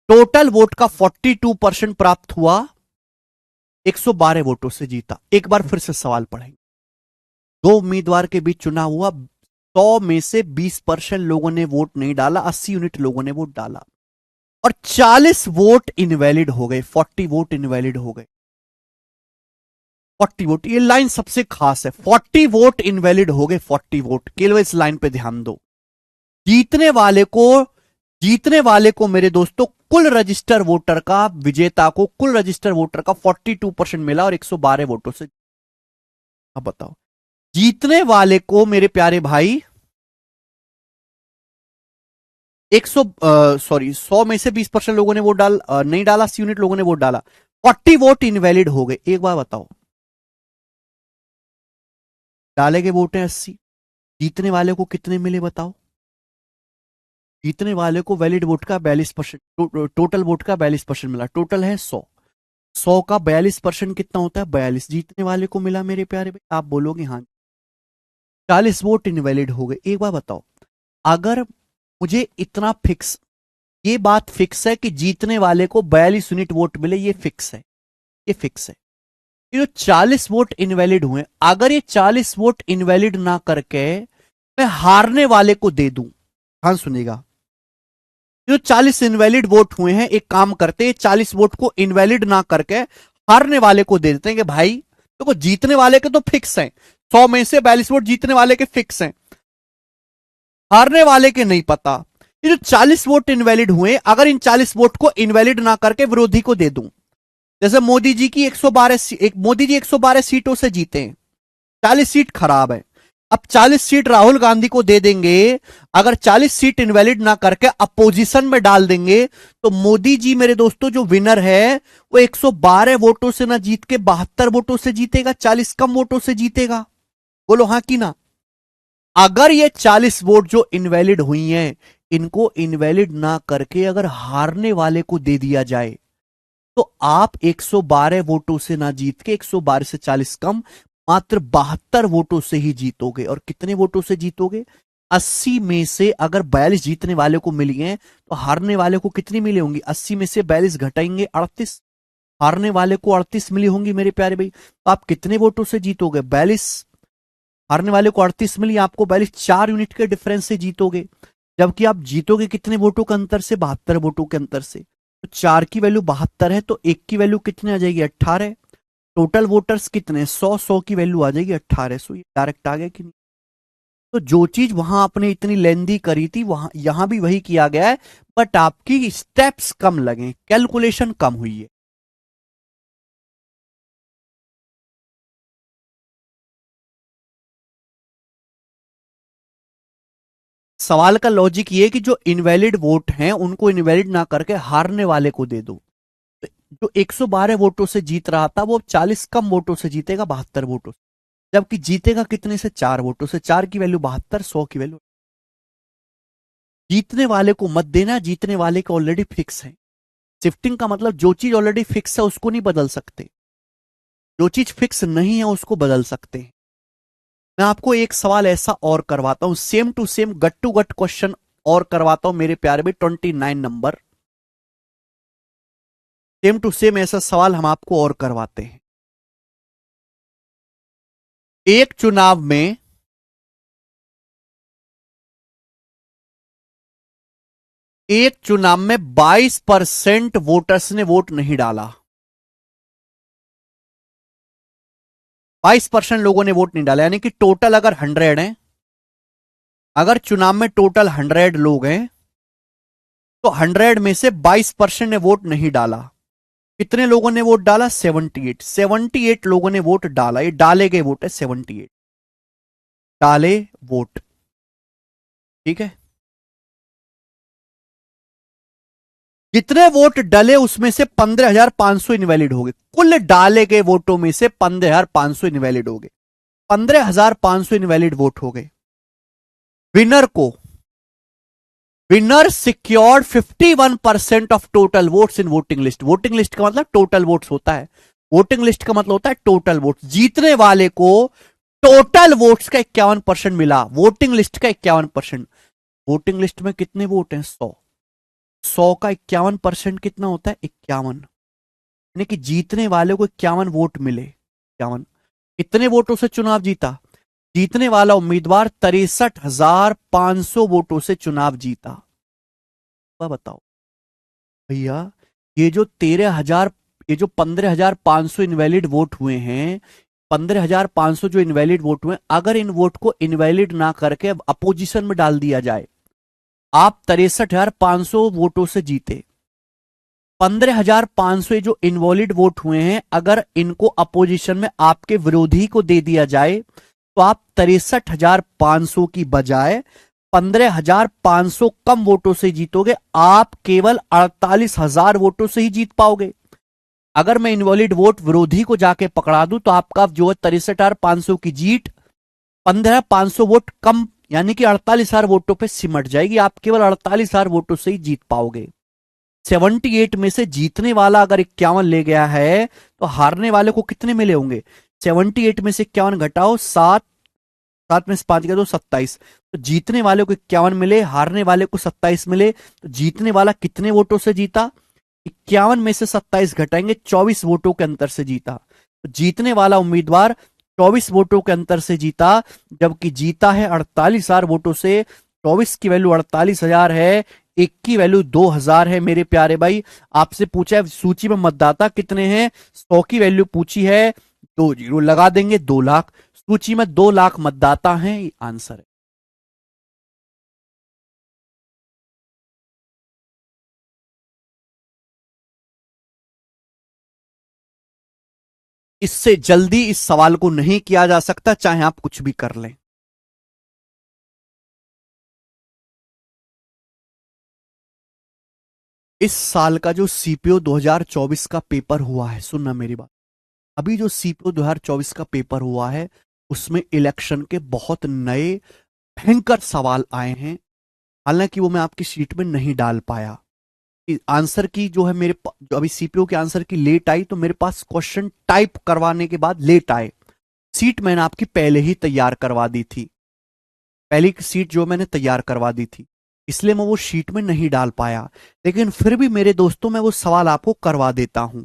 टोटल वोट का 42% प्राप्त हुआ, 112 वोटों से जीता। एक बार फिर से सवाल पढ़ेंगे। दो उम्मीदवार के बीच चुनाव हुआ, 100 में से 20% लोगों ने वोट नहीं डाला, 80 यूनिट लोगों ने वोट डाला और 40 वोट इनवैलिड हो गए, 40 वोट इनवैलिड हो गए। 40 वोट, ये लाइन सबसे खास है। 40 वोट इनवैलिड हो गए, 40 वोट, केवल इस लाइन पे ध्यान दो। जीतने वाले को, जीतने वाले को मेरे दोस्तों कुल रजिस्टर वोटर का, विजेता को कुल रजिस्टर वोटर का 42% मिला और 112 वोटों से। अब बताओ, जीतने वाले को मेरे प्यारे भाई 100 में से 20% लोगों ने वोट नहीं डाला, 80 यूनिट लोगों ने वोट डाला, 40 वोट इनवैलिड हो गए। एक बार बताओ, डाले गए वोट हैं 80, जीतने वाले को कितने मिले बताओ? जीतने वाले को वैलिड वोट का 42%, टोटल वोट का 42% मिला। टोटल है 100, 100 का 42% कितना होता है? 42। जीतने वाले को मिला मेरे प्यारे भाई, आप बोलोगे हाँ 40 वोट इनवैलिड हो गए। एक बार बताओ, अगर मुझे इतना फिक्स, ये बात फिक्स है कि जीतने वाले को 42 यूनिट वोट मिले, ये फिक्स है, ये फिक्स है। ये जो 40 वोट इनवैलिड हुए, अगर ये 40 वोट इनवैलिड ना करके मैं हारने वाले को दे दूं, हाँ सुनिएगा, जो 40 इनवैलिड वोट हुए हैं, एक काम करते हैं, 40 वोट को इनवैलिड ना करके हारने वाले को दे देते हैं कि भाई देखो, जीतने वाले के तो फिक्स हैं, 100 में से 42 वोट जीतने वाले के फिक्स हैं, हारने वाले के नहीं पता। ये जो 40 वोट इनवैलिड हुए, अगर इन 40 वोट को इनवैलिड ना करके विरोधी को दे दूं, जैसे मोदी जी की 112 मोदी जी 112 सीटों से जीते हैं, 40 सीट खराब है, अब 40 सीट राहुल गांधी को दे देंगे। अगर 40 सीट इनवैलिड ना करके अपोजिशन में डाल देंगे, तो मोदी जी मेरे दोस्तों जो विनर है, वो 112 वोटों से ना जीत के 72 वोटों से जीतेगा, 40 कम वोटों से जीतेगा। बोलो हाँ कि ना? अगर ये 40 वोट जो इनवैलिड हुई हैं, इनको इनवैलिड ना करके अगर हारने वाले को दे दिया जाए, तो आप 112 वोटों से ना जीत के 112 से 40 कम, मात्र 72 वोटों से ही जीतोगे। और कितने वोटों से जीतोगे? 80 में से अगर 42 जीतने वाले को मिली हैं, तो हारने वाले को कितनी मिली होंगी? 80 में से 42 घटाएंगे 38, हारने वाले को 38 मिली होंगी मेरे प्यारे भाई। तो आप कितने वोटों से जीतोगे? 42, हारने वाले को 38 मिली, आपको 42, 4 यूनिट के डिफरेंस से जीतोगे। जबकि आप जीतोगे कितने वोटों के अंतर से? 72 वोटों के अंतर से। तो 4 की वैल्यू 72 है, तो 1 की वैल्यू कितने आ जाएगी? 18। टोटल वोटर्स कितने? 100, 100 की वैल्यू आ जाएगी 18। सो ये डायरेक्ट आ गया कि नहीं? तो जो चीज वहां आपने इतनी लेंदी करी थी, वहां यहां भी वही किया गया है, बट आपकी स्टेप्स कम लगे, कैलकुलेशन कम हुई है। सवाल का लॉजिक ये है कि जो इनवैलिड वोट हैं, उनको इनवैलिड ना करके हारने वाले को दे दो। तो जो 112 वोटों से जीत रहा था, वो 40 कम वोटों से जीतेगा, 72 वोटों से। जबकि जीतेगा कितने से? 4 वोटों से। 4 की वैल्यू 72, 100 की वैल्यू। जीतने वाले को मत देना, जीतने वाले का ऑलरेडी फिक्स है। शिफ्टिंग का मतलब जो चीज ऑलरेडी फिक्स है उसको नहीं बदल सकते, जो चीज फिक्स नहीं है उसको बदल सकते हैं। मैं आपको एक सवाल ऐसा और करवाता हूं, same to same gut to gut question और करवाता हूं मेरे प्यारे भाई। 29 नंबर, सेम टू सेम ऐसा सवाल हम आपको और करवाते हैं। एक चुनाव में एक चुनाव में 22% वोटर्स ने वोट नहीं डाला, 22% लोगों ने वोट नहीं डाला, यानी कि टोटल अगर 100 है, अगर चुनाव में टोटल 100 लोग हैं, तो 100 में से 22% ने वोट नहीं डाला। कितने लोगों ने वोट डाला? 78, 78 लोगों ने वोट डाला। ये डाले गए वोट है 78, डाले वोट, ठीक है। जितने वोट डले उसमें से 15,500 इनवैलिड हो गए। कुल डाले गए वोटों में से 15,500 इनवैलिड हो गए, 15,500 इनवैलिड वोट हो गए। विनर को, winner secured 51% of total votes in voting list. Voting list का मतलब टोटल वोट्स होता है, वोटिंग लिस्ट का मतलब होता है टोटल वोट्स। जीतने वाले को टोटल वोट्स का 51% मिला, वोटिंग लिस्ट का 51%। वोटिंग लिस्ट में कितने वोट हैं? 100, 100 का 51% कितना होता है? 51, यानी कि जीतने वाले को 51 वोट मिले, 51। कितने वोटों से चुनाव जीता? जीतने वाला उम्मीदवार 63,500 वोटों से चुनाव जीता। बताओ भैया, ये जो 13,000, ये जो 15,500 इनवैलिड वोट हुए हैं, 15,500 जो इनवैलिड वोट हुए, अगर इन वोट को इनवैलिड ना करके अपोजिशन में डाल दिया जाए, आप 63,500 वोटों से जीते। 15,500 जो इनवैलिड वोट हुए हैं, अगर इनको अपोजिशन में आपके विरोधी को दे दिया जाए, तो आप 63,500 की बजाय 15,500 कम वोटों से जीतोगे, आप केवल 48,000 वोटों से ही जीत पाओगे। अगर मैं इनवैलिड वोट विरोधी को जाके पकड़ा दूं तो आपका जो है 63,500 की जीत 15,500 वोट कम यानी कि 48,000 वोटों पे सिमट जाएगी। आप केवल 48,000 वोटों से ही जीत पाओगे। 78 में से जीतने वाला अगर 51 ले गया है तो हारने वाले को कितने मिले होंगे? 78 में से 51 घटाओ 7, 7 में से 5 गया तो 27। तो जीतने वाले को 51 मिले, हारने वाले को 27 मिले। तो जीतने वाला कितने वोटों से जीता? 51 में से 27 घटाएंगे, 24 वोटों के अंतर से जीता। तो जीतने वाला उम्मीदवार 24 वोटों के अंतर से जीता, जबकि जीता है 48,000 वोटों से। 24 की वैल्यू 48,000 है, 1 की वैल्यू 2,000 है। मेरे प्यारे भाई, आपसे पूछा है सूची में मतदाता कितने हैं, 100 की वैल्यू पूछी है, 2 जीरो लगा देंगे, 2 लाख। सूची में 2 लाख मतदाता हैं, ये आंसर है। इससे जल्दी इस सवाल को नहीं किया जा सकता, चाहे आप कुछ भी कर लें। इस साल का जो सीपीओ 2024 का पेपर हुआ है, सुनना मेरी बात, अभी जो सीपीओ 2024 का पेपर हुआ है उसमें इलेक्शन के बहुत नए भयंकर सवाल आए हैं। हालांकि वो मैं आपकी शीट में नहीं डाल पाया। आंसर की जो है जो अभी सीपीओ के आंसर की लेट आई, तो मेरे पास क्वेश्चन टाइप करवाने के बाद लेट आए। सीट मैंने आपकी पहले ही तैयार करवा दी थी, पहली सीट जो मैंने तैयार करवा दी थी, इसलिए मैं वो शीट में नहीं डाल पाया। लेकिन फिर भी मेरे दोस्तों, मैं वो सवाल आपको करवा देता हूं,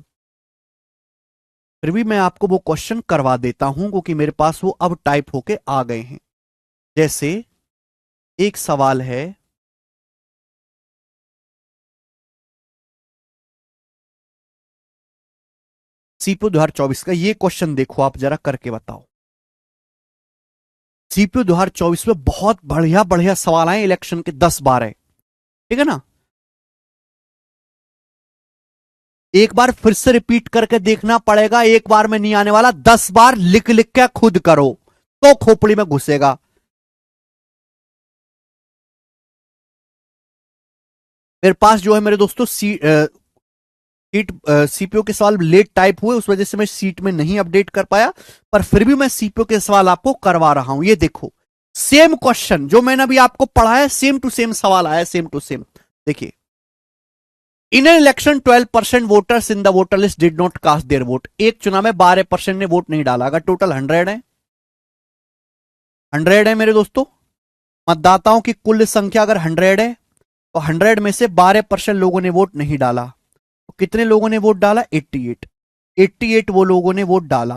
फिर भी मैं आपको वो क्वेश्चन करवा देता हूं, क्योंकि मेरे पास वो अब टाइप होके आ गए हैं। जैसे एक सवाल है, सीपीओ 2024 का, ये क्वेश्चन देखो, आप जरा करके बताओ। सीपीओ 2024 में बहुत बढ़िया बढ़िया सवाल आए इलेक्शन के 10-12, ठीक है ना। एक बार फिर से रिपीट करके देखना पड़ेगा, एक बार में नहीं आने वाला, 10 बार लिख लिख के खुद करो तो खोपड़ी में घुसेगा। मेरे पास जो है मेरे दोस्तों सीपीओ के सवाल लेट टाइप हुए, उस वजह से मैं सीट में नहीं अपडेट कर पाया, पर फिर भी मैं सीपीओ के सवाल आपको करवा रहा हूं। ये देखो, सेम क्वेश्चन जो मैंने अभी आपको पढ़ा है, सेम टू सेम सवाल आया, सेम टू सेम। देखिए, in an election 12% voters in the voter list did not cast their vote. एक चुनाव में 12% ने वोट नहीं डाला। अगर टोटल 100 है, 100 है मेरे दोस्तों, मतदाताओं की कुल संख्या अगर 100 है, तो 100 में से 12% लोगों ने वोट नहीं डाला। तो कितने लोगों ने वोट डाला? 88। 88 वो लोगों ने वोट डाला।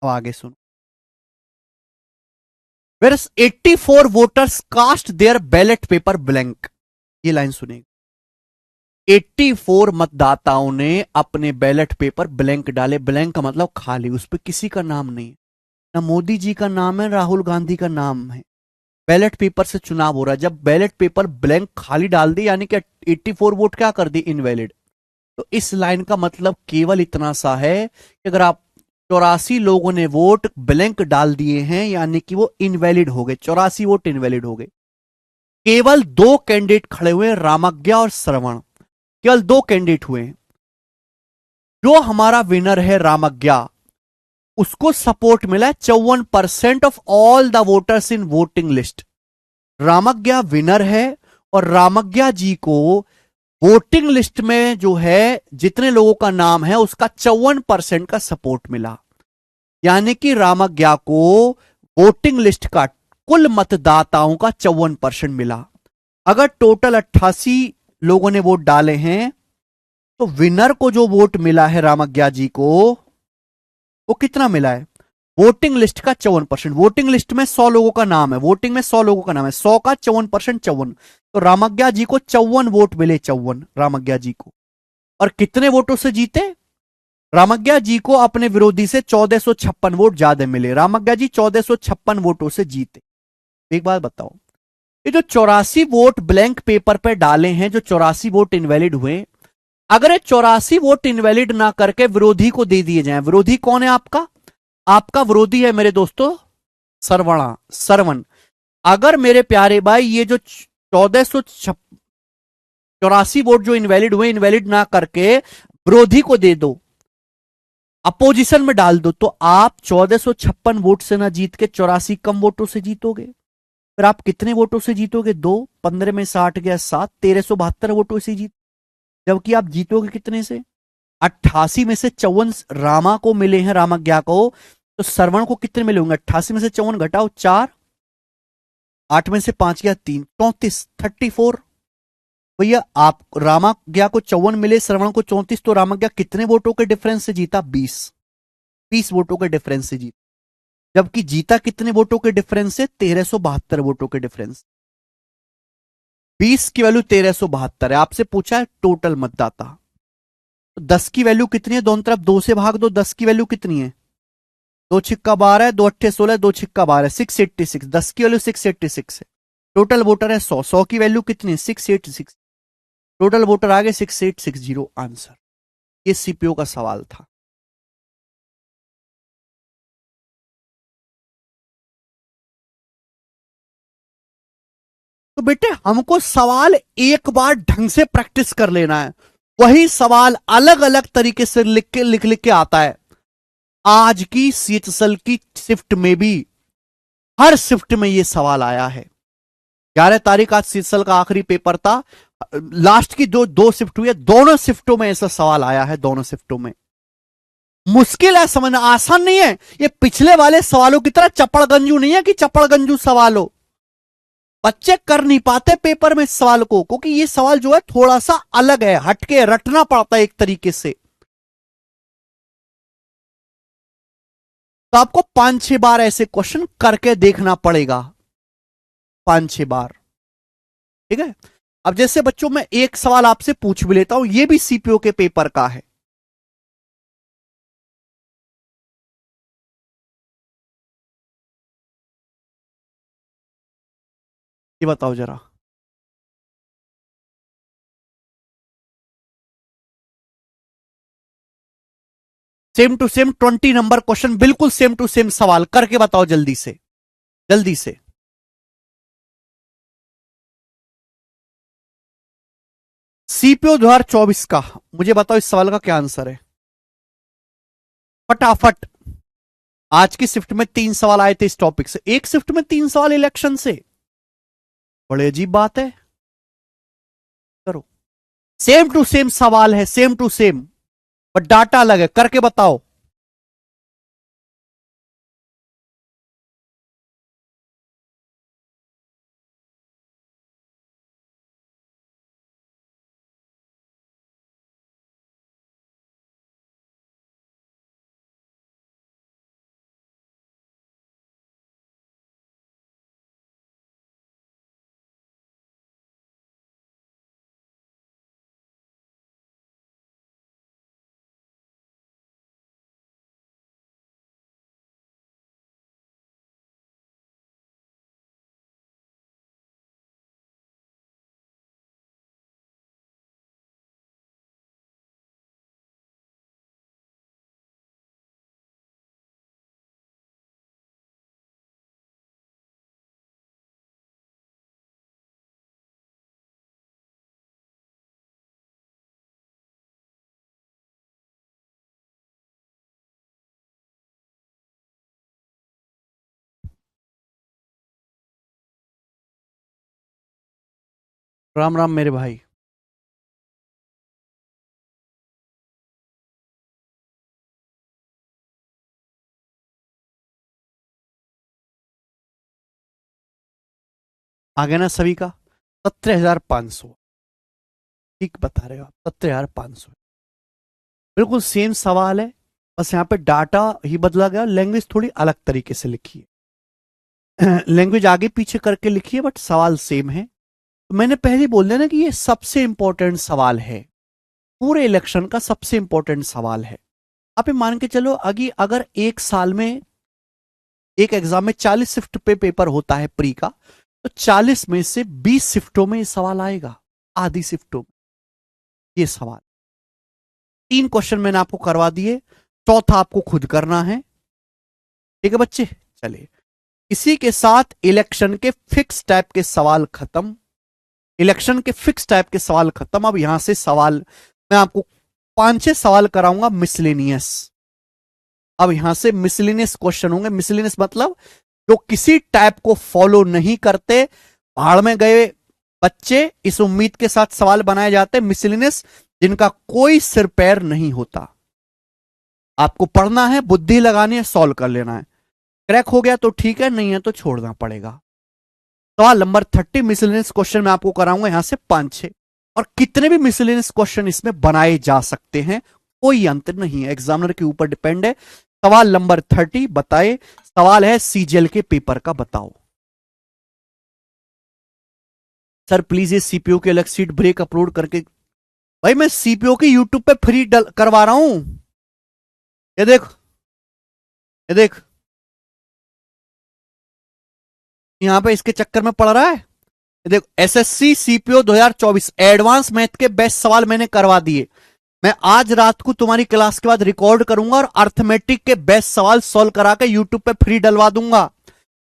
अब आगे सुनो, whereas 84 voters cast their ballot paper blank. ये लाइन सुनेगा, 84 मतदाताओं ने अपने बैलेट पेपर ब्लैंक डाले। ब्लैंक का मतलब खाली, उस पर किसी का नाम नहीं है, ना मोदी जी का नाम है, राहुल गांधी का नाम है। बैलेट पेपर से चुनाव हो रहा है, जब बैलेट पेपर ब्लैंक खाली डाल दी, यानी कि 84 वोट क्या कर दी? इनवैलिड। तो इस लाइन का मतलब केवल इतना सा है कि अगर आप 84 लोगों ने वोट ब्लैंक डाल दिए हैं, यानी कि वो इनवैलिड हो गए, 84 वोट इनवैलिड हो गए। केवल 2 कैंडिडेट खड़े हुए, रामज्ञा और श्रवण, केवल 2 कैंडिडेट हुए। जो हमारा विनर है रामज्ञा, उसको सपोर्ट मिला है 54% of all the voters in voting list. Ramagya winner है और रामज्ञा जी को वोटिंग लिस्ट में जो है जितने लोगों का नाम है उसका 54% का सपोर्ट मिला, यानी कि रामज्ञा को वोटिंग लिस्ट का कुल मतदाताओं का 54% मिला। अगर टोटल 88 लोगों ने वोट डाले हैं, तो विनर को जो वोट मिला है रामज्ञा जी को, वो कितना मिला है? वोटिंग लिस्ट का 54%। वोटिंग लिस्ट में 100 लोगों का नाम है, वोटिंग में 100 लोगों का नाम है, 100 का 54%, 54। तो रामज्ञा जी को 54 वोट मिले, 54 रामज्ञा जी को। और कितने वोटों से जीते? रामज्ञा जी को अपने विरोधी से 1456 वोट ज्यादा मिले। रामज्ञा जी 1456 वोटों से जीते। एक बात बताओ, ये जो 84 वोट ब्लैंक पेपर पर डाले हैं, जो 84 वोट इनवैलिड हुए, अगर ये 84 वोट इनवैलिड ना करके विरोधी को दे दिए जाएं, विरोधी कौन है आपका? आपका विरोधी है मेरे दोस्तों सरवणा, सरवन। अगर मेरे प्यारे भाई ये जो 1484 वोट जो इनवैलिड हुए, इनवैलिड ना करके विरोधी को दे दो, अपोजिशन में डाल दो, तो आप 1456 वोट से ना जीत के 84 कम वोटों से जीतोगे। फिर आप कितने वोटों से जीतोगे? 2, 15 में 60 गया 7, 1372 वोटों से जीत। जबकि आप जीतोगे कितने से? 88 में से 54 रामा को मिले हैं, रामज्ञा को। तो सरवण को कितने मिले होंगे? 88 में से 54 घटाओ 4, 8 में से 5 गया 3, 34, 34। भैया आप रामज्ञा को 54 मिले, श्रवण को 34, तो रामज्ञा कितने वोटों के डिफरेंस से जीता? 20 वोटों के डिफरेंस से जीता। जबकि जीता कितने वोटों के डिफरेंस से? 1372 वोटों के डिफरेंस। 20 की वैल्यू 1372 है। आपसे पूछा है टोटल मतदाता, तो 10 की वैल्यू कितनी है? दोनों तरफ 2 से भाग दो। 10 की वैल्यू कितनी है? 2 छिक्का 12 है, 2 अट्ठे 16, 2 छिक्का 12, 686। 10 की वैल्यू 686 है। टोटल वोटर है 100। 100 की वैल्यू कितनी है? 686। टोटल वोटर आ गए 6860। आंसर। ये सीपीओ का सवाल था। तो बेटे हमको सवाल एक बार ढंग से प्रैक्टिस कर लेना है। वही सवाल अलग अलग तरीके से लिख के आता है। आज की सीएचएसएल की शिफ्ट में भी, हर शिफ्ट में ये सवाल आया है। 11 तारीख आज सीएचएसएल का आखिरी पेपर था। लास्ट की जो 2 शिफ्ट हुई है, दोनों शिफ्टों में ऐसा सवाल आया है। दोनों शिफ्टों में मुश्किल है समझना, आसान नहीं है। ये पिछले वाले सवालों की तरह चपड़गंजू नहीं है कि चपड़गंजू सवाल हो। बच्चे कर नहीं पाते पेपर में इस सवाल को, क्योंकि ये सवाल जो है थोड़ा सा अलग है, हटके रटना पड़ता है एक तरीके से। तो आपको 5-6 बार ऐसे क्वेश्चन करके देखना पड़ेगा, 5-6 बार। ठीक है। अब जैसे बच्चों मैं एक सवाल आपसे पूछ भी लेता हूं, ये भी सीपीओ के पेपर का है। ये बताओ जरा। Same to same 20 number question, बिल्कुल सेम टू सेम सवाल करके बताओ जल्दी से, जल्दी से। सीपीओ 2024 का मुझे बताओ, इस सवाल का क्या आंसर है? फटाफट। आज की शिफ्ट में 3 सवाल आए थे इस टॉपिक से। एक शिफ्ट में 3 सवाल इलेक्शन से, बड़े अजीब बात है। करो। सेम टू सेम सवाल है, same to same, but data अलग है। करके बताओ। राम राम मेरे भाई। आ गया ना सभी का? 17,500। ठीक बता रहे हो आप, 17,500। बिल्कुल सेम सवाल है, बस यहाँ पे डाटा ही बदला गया, लैंग्वेज थोड़ी अलग तरीके से लिखी है। लैंग्वेज आगे पीछे करके लिखी है, बट सवाल सेम है। तो मैंने पहले बोल दिया ना कि ये सबसे इंपॉर्टेंट सवाल है, पूरे इलेक्शन का सबसे इंपॉर्टेंट सवाल है। आप ये मान के चलो, अगर एक साल में एक एग्जाम में 40 शिफ्ट पे पेपर होता है प्री का, तो 40 में से 20 शिफ्टों में ये सवाल आएगा, आधी शिफ्टों में ये सवाल। 3 क्वेश्चन मैंने आपको करवा दिए, चौथा आपको खुद करना है। ठीक है बच्चे, चलिए। इसी के साथ इलेक्शन के फिक्स टाइप के सवाल खत्म। इलेक्शन के फिक्स टाइप के सवाल खत्म। अब यहां से सवाल मैं आपको 5-6 सवाल कराऊंगा मिसलेनियस। अब यहां से मिसलेनियस क्वेश्चन होंगे। मिसलेनियस मतलब जो किसी टाइप को फॉलो नहीं करते, भाड़ में गए बच्चे, इस उम्मीद के साथ सवाल बनाए जाते हैं मिसलेनियस, जिनका कोई सिर पैर नहीं होता। आपको पढ़ना है, बुद्धि लगानी है, सॉल्व कर लेना है। क्रैक हो गया तो ठीक है, नहीं है तो छोड़ना पड़ेगा। सवाल नंबर 30 मिसलेनियस क्वेश्चन मैं आपको कराऊंगा यहां से 5-6, और कितने भी मिसलेनियस क्वेश्चन इसमें बनाए जा सकते हैं, कोई अंतर नहीं है, एग्जामिनर के ऊपर डिपेंड है। सवाल नंबर 30 बताए। सवाल है सीजीएल के पेपर का, बताओ। सर प्लीज ये सीपीयू के अलग सीट ब्रेक अपलोड करके। भाई मैं सीपीयू की यूट्यूब पे फ्री करवा रहा हूं। ये देख, ये देख, यहां पे इसके चक्कर में पड़ रहा है। ये देख, एसएससी सीपीओ 2024 एडवांस मैथ के बेस्ट सवाल मैंने करवा दिए। मैं आज रात को तुम्हारी क्लास के बाद रिकॉर्ड करूंगा और अर्थमेटिक के बेस्ट सवाल सॉल्व करा के यूट्यूब पे फ्री डलवा दूंगा।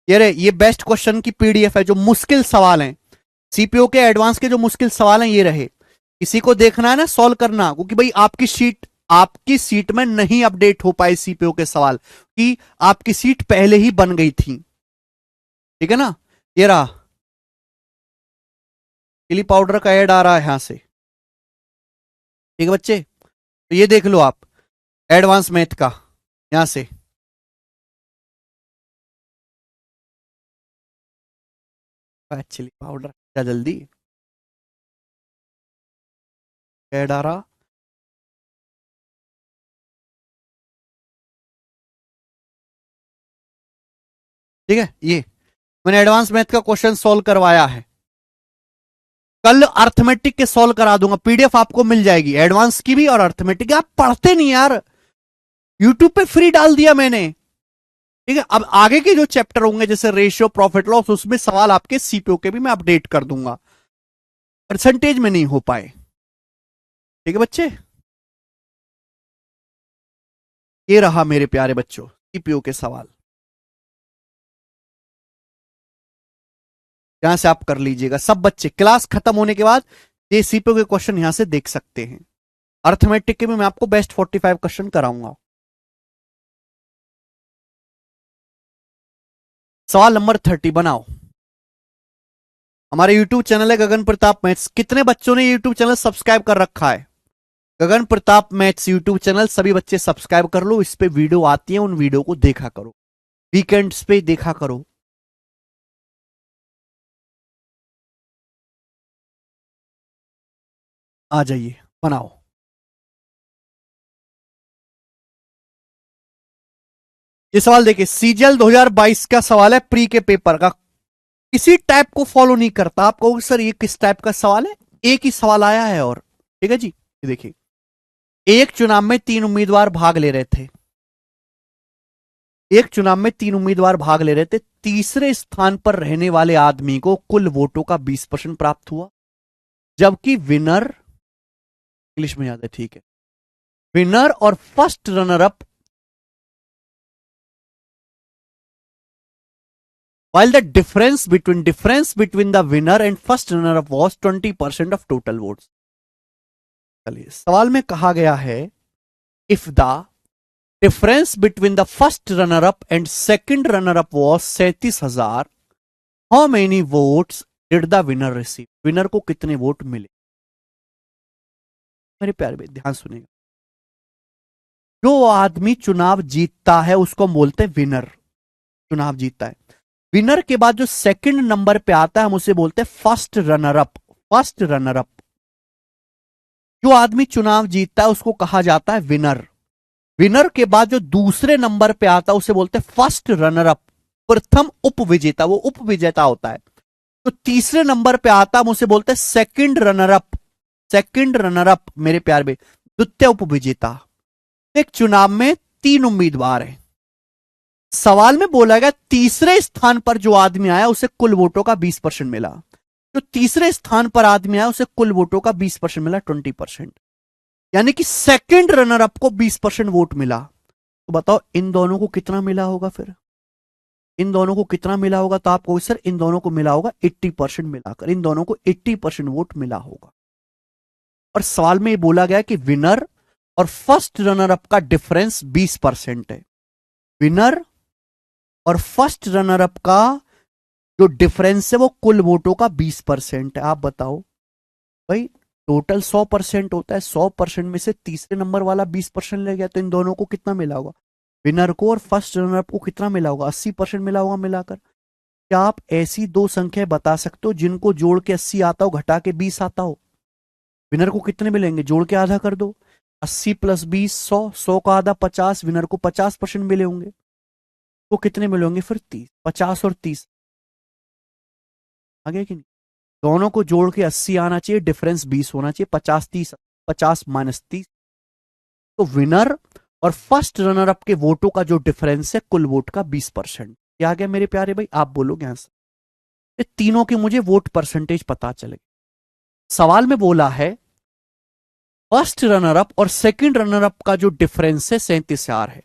ये रे, ये बेस्ट क्वेश्चन की पीडीएफ है, जो मुश्किल सवाल हैं सीपीओ के एडवांस के, जो मुश्किल सवाल हैं ये रहे। किसी को देखना है ना, सॉल्व करना, क्योंकि भाई आपकी सीट में नहीं अपडेट हो पाए सीपीओ के सवाल, कि आपकी सीट पहले ही बन गई थी। ठीक है ना। ये रहा, चिली पाउडर का ऐड आ रहा है यहां से। ठीक है बच्चे, तो ये देख लो आप एडवांस मैथ का यहां से। चिली पाउडर क्या जल्दी ऐड आ रहा। ठीक है, ये मैंने एडवांस मैथ का क्वेश्चन सॉल्व करवाया है। कल अर्थमेटिक के सॉल्व करा दूंगा, पीडीएफ आपको मिल जाएगी एडवांस की भी और अर्थमेटिक की। आप पढ़ते नहीं यार, यूट्यूब पे फ्री डाल दिया मैंने। ठीक है, अब आगे के जो चैप्टर होंगे जैसे रेशियो, प्रॉफिट लॉस, उसमें सवाल आपके सीपीओ के भी मैं अपडेट कर दूंगा, परसेंटेज में नहीं हो पाए। ठीक है बच्चे, ये रहा मेरे प्यारे बच्चों सीपीओ के सवाल, यहां से आप कर लीजिएगा। सब बच्चे क्लास खत्म होने के बाद ये सीपीओ के क्वेश्चन यहां से देख सकते हैं। अर्थमेटिक के भी मैं आपको बेस्ट 45 क्वेश्चन कराऊंगा। सवाल नंबर 30 बनाओ। हमारे YouTube चैनल है गगन प्रताप मैथ्स। कितने बच्चों ने YouTube चैनल सब्सक्राइब कर रखा है? गगन प्रताप मैथ्स YouTube चैनल सभी बच्चे सब्सक्राइब कर लो। इस पे वीडियो आती है, उन वीडियो को देखा करो, वीकेंड्स पे देखा करो। आ जाइए, बनाओ। ये सवाल देखिए, सीजीएल 2022 का सवाल है, प्री के पेपर का। किसी टाइप को फॉलो नहीं करता। आप कहोगे सर ये किस टाइप का सवाल है, एक ही सवाल आया है। और ठीक है जी, ये देखिए, एक चुनाव में 3 उम्मीदवार भाग ले रहे थे। एक चुनाव में 3 उम्मीदवार भाग ले रहे थे। तीसरे स्थान पर रहने वाले आदमी को कुल वोटों का 20% प्राप्त हुआ, जबकि विनर, इंग्लिश में याद है ठीक है, विनर और first runner up, while the difference between the winner and first runner up was 20% of total votes। चलिए, सवाल में कहा गया है, if the difference between the first runner up and second runner up was 37,000, how many votes did the winner receive. Winner को कितने vote मिले? मेरे प्यारे भाई ध्यान सुनिएगा, जो आदमी चुनाव जीतता है उसको हम बोलते हैं विनर, चुनाव जीतता है। विनर के बाद जो सेकंड नंबर पे आता है हम उसे बोलते हैं first runner up. First runner up, जो आदमी चुनाव जीतता है उसको कहा जाता है विनर। विनर के बाद जो दूसरे नंबर पे आता है उसे बोलते हैं फर्स्ट रनर अप, प्रथम उपविजेता, वो उपविजेता होता है। तो तीसरे नंबर पे आता है हम उसे बोलते हैं second runner up. Second runner up मेरे प्यार में द्वितीय उपविजेता। एक चुनाव में 3 उम्मीदवार हैं, सवाल में बोला गया तीसरे स्थान पर जो आदमी आया उसे कुल वोटों का 20% मिला। जो तीसरे स्थान पर आदमी आया उसे कुल वोटों का 20% मिला, 20%, यानी कि सेकंड रनर अप को 20% वोट मिला। तो बताओ इन दोनों को कितना मिला होगा फिर? इन दोनों को कितना मिला होगा, तो आप कहोगे सर इन दोनों को मिला होगा 80% मिलाकर, इन दोनों को 80% वोट मिला होगा। और सवाल में ये बोला गया कि विनर और फर्स्ट रनर अप का डिफरेंस 20% है। विनर और फर्स्ट रनर अप का जो डिफरेंस है वो कुल वोटों का 20% है। आप बताओ भाई, टोटल 100% होता है, 100% में से तीसरे नंबर वाला 20% ले गया, तो इन दोनों को कितना मिला होगा, विनर को और फर्स्ट रनर अप को कितना मिला होगा, 80% मिला होगा मिलाकर। क्या आप ऐसी दो संख्या बता सकते हो जिनको जोड़ के 80 आता हो घटा के 20 आता हो? विनर को कितने मिलेंगे, जोड़ के आधा कर दो, 80 + 20 100, 100 का आधा 50, विनर को 50% मिले होंगे, तो कितने मिले होंगे फिर 30, 50 और 30 आगे कि नहीं? दोनों को जोड़ के 80 आना चाहिए, डिफरेंस 20 होना चाहिए, 50 30, 50 - 30। तो विनर और फर्स्ट रनर अप के वोटों का जो डिफरेंस है कुल वोट का 20%। क्या आ गया मेरे प्यारे भाई, आप बोलोगे आंसर। ये तीनों की मुझे वोट परसेंटेज पता चले। सवाल में बोला है फर्स्ट रनर अप और सेकंड रनर अप का जो डिफरेंस है 37 है।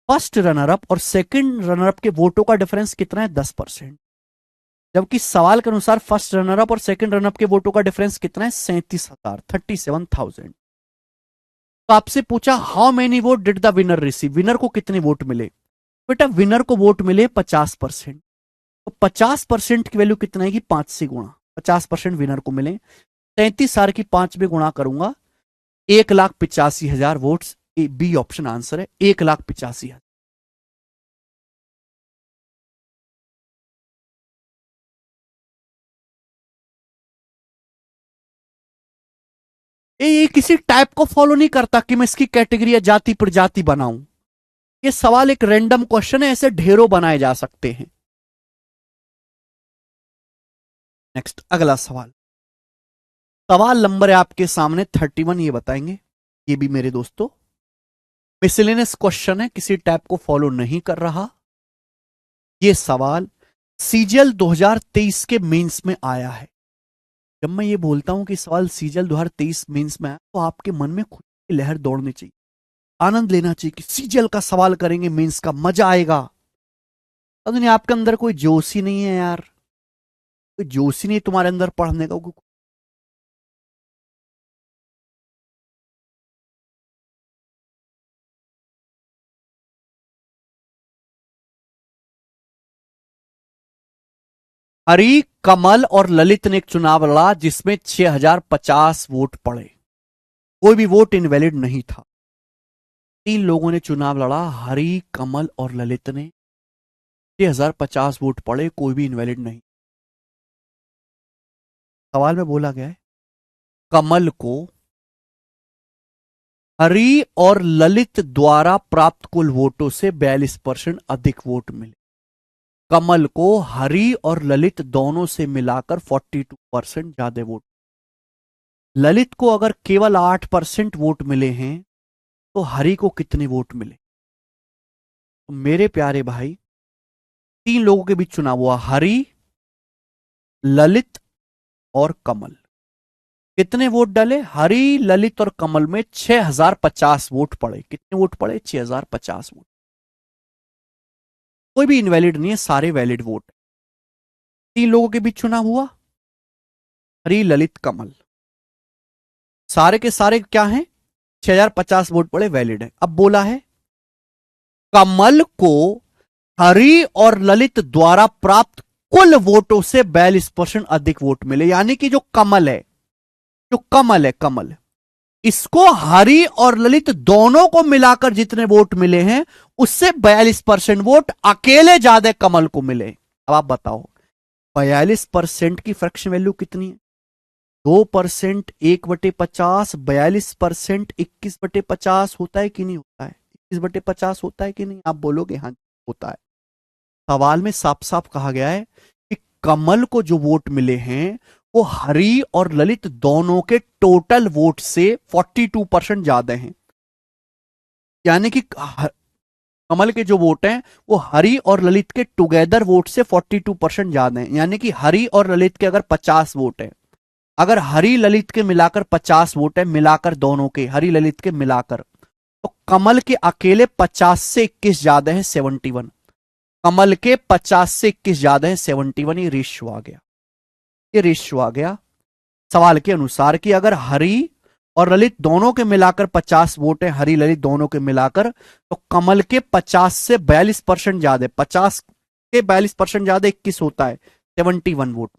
फर्स्ट रनर अप और सेकंड रनर अप के वोटों का डिफरेंस कितना है, 10%। जबकि सवाल के अनुसार फर्स्ट रनर अप और सेकंड रनर अप के वोटों का डिफरेंस कितना है, 37,000, 37,000। तो आपसे पूछा how many vote did the winner receive, winner को कितने वोट मिले। बेटा विनर को वोट मिले 50%, तो 50% की वैल्यू कितना है कि 5 से गुणा, 50% विनर को मिले, 37,000 की 5 में गुणा करूंगा, 1,85,000 वोट्स। बी ऑप्शन आंसर है, 1,85,000। ये किसी टाइप को फॉलो नहीं करता कि मैं इसकी कैटेगरी या जाति प्रजाति बनाऊं। ये सवाल एक रैंडम क्वेश्चन है, ऐसे ढेरों बनाए जा सकते हैं। नेक्स्ट अगला सवाल, सवाल नंबर है आपके सामने 31, ये बताएंगे। ये भी मेरे दोस्तों मिसलेनियस क्वेश्चन है, किसी टाइप को फॉलो नहीं कर रहा। ये सवाल सीजीएल 2023 के मेंस में आया है। जब मैं ये बोलता हूं कि सवाल सीजीएल 2023 मेंस में आया, तो आपके मन में खुद की लहर दौड़नी चाहिए, आनंद लेना चाहिए कि सीजीएल का सवाल करेंगे मेंस का, मजा आएगा। अब नहीं, आपके अंदर कोई जोश ही नहीं है यार, कोई जोश ही नहीं तुम्हारे अंदर पढ़ने का। हरी, कमल और ललित ने एक चुनाव लड़ा जिसमें 6,050 वोट पड़े, कोई भी वोट इनवैलिड नहीं था। 3 लोगों ने चुनाव लड़ा, हरी, कमल और ललित ने, 6,050 वोट पड़े, कोई भी इनवैलिड नहीं। सवाल में बोला गया है कमल को हरी और ललित द्वारा प्राप्त कुल वोटों से 42% अधिक वोट मिले। कमल को हरी और ललित दोनों से मिलाकर 42% ज्यादा वोट। ललित को अगर केवल 8% वोट मिले हैं तो हरी को कितने वोट मिले? तो मेरे प्यारे भाई, 3 लोगों के बीच चुनाव हुआ, हरी, ललित और कमल। कितने वोट डाले? हरी, ललित और कमल में 6,050 वोट पड़े। कितने वोट पड़े? 6,050 वोट। कोई भी इनवैलिड नहीं है, सारे वैलिड वोट। 3 लोगों के बीच चुनाव हुआ, हरी, ललित, कमल, सारे के सारे क्या हैं? 6,050 वोट पड़े, वैलिड है। अब बोला है कमल को हरी और ललित द्वारा प्राप्त कुल वोटों से 42% अधिक वोट मिले। यानी कि जो कमल है, कमल, इसको हरी और ललित दोनों को मिलाकर जितने वोट मिले हैं उससे 42% वोट अकेले ज्यादा कमल को मिले। अब आप बताओ 42% की फ्रैक्शन वैल्यू कितनी है? 2% 1/50, 42% 21/50 होता है कि नहीं होता है? 21/50 होता है कि नहीं? आप बोलोगे हाँ होता है। सवाल में साफ साफ कहा गया है कि कमल को जो वोट मिले हैं वो हरी और ललित दोनों के टोटल वोट से 42% ज्यादा हैं। यानी कि कमल के जो वोट हैं वो हरी और ललित के टुगेदर वोट से 42% ज्यादा हैं। यानी कि हरी और ललित के अगर 50 वोट हैं, अगर हरी ललित के मिलाकर 50 वोट है, मिलाकर दोनों के हरी ललित के मिलाकर, तो कमल के अकेले 50 से 21 ज्यादा है, 71। कमल के 50 से 21 ज्यादा है, 71। ये रेशियो आ गया, ये रेशियो आ गया सवाल के अनुसार कि अगर हरि और ललित दोनों के मिलाकर 50 वोट है, हरि ललित दोनों के मिलाकर, तो कमल के 50 से 42% ज्यादा, 50 के 42% ज्यादा 21 होता है, 71 वोट।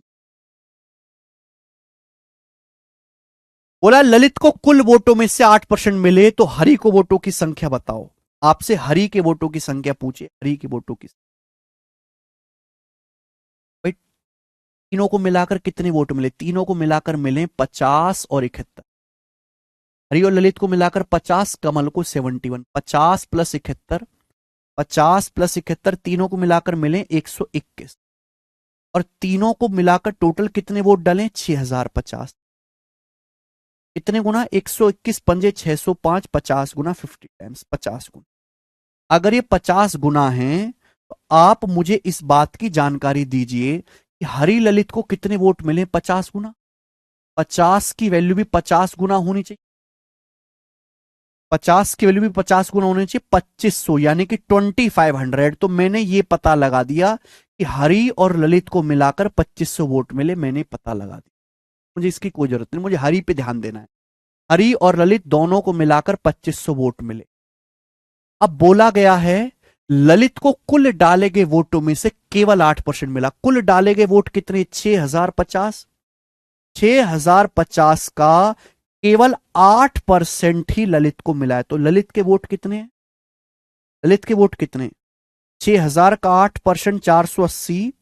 बोला ललित को कुल वोटों में से 8% मिले तो हरि को वोटों की संख्या बताओ। आपसे हरि के वोटों की संख्या पूछे, हरि के वोटों की। भाई तीनों को मिलाकर कितने वोट मिले? तीनों को मिलाकर मिले 50 और 71। हरि और ललित को मिलाकर 50, कमल को 71। 50 प्लस 71, 50 प्लस 71, तीनों को मिलाकर मिले 121। और तीनों को मिलाकर टोटल कितने वोट डालें? 6050। कितने गुना? 121 पंजे 605, 50 गुना 50 टाइम्स, 50 गुना। अगर ये 50 गुना है तो आप मुझे इस बात की जानकारी दीजिए कि हरि ललित को कितने वोट मिले 50 गुना। 50 की वैल्यू भी 50 गुना होनी चाहिए, 50 की वैल्यू भी 50 गुना होनी चाहिए, 2500 यानी कि 2500। तो मैंने ये पता लगा दिया कि हरि और ललित को मिलाकर 2500 वोट मिले, मैंने पता लगा दिया। मुझे इसकी कोई जरूरत नहीं, मुझे हरि पे ध्यान देना है। हरि और ललित दोनों को मिलाकर 2500 वोट मिले। अब बोला गया है ललित को कुल डाले गए वोटों में से केवल 8% मिला। कुल डाले गए वोट कितने? 6050। 6050 का केवल 8% ही ललित को मिला है। तो ललित के वोट कितने हैं? ललित के वोट कितने? 6000 का 8% 480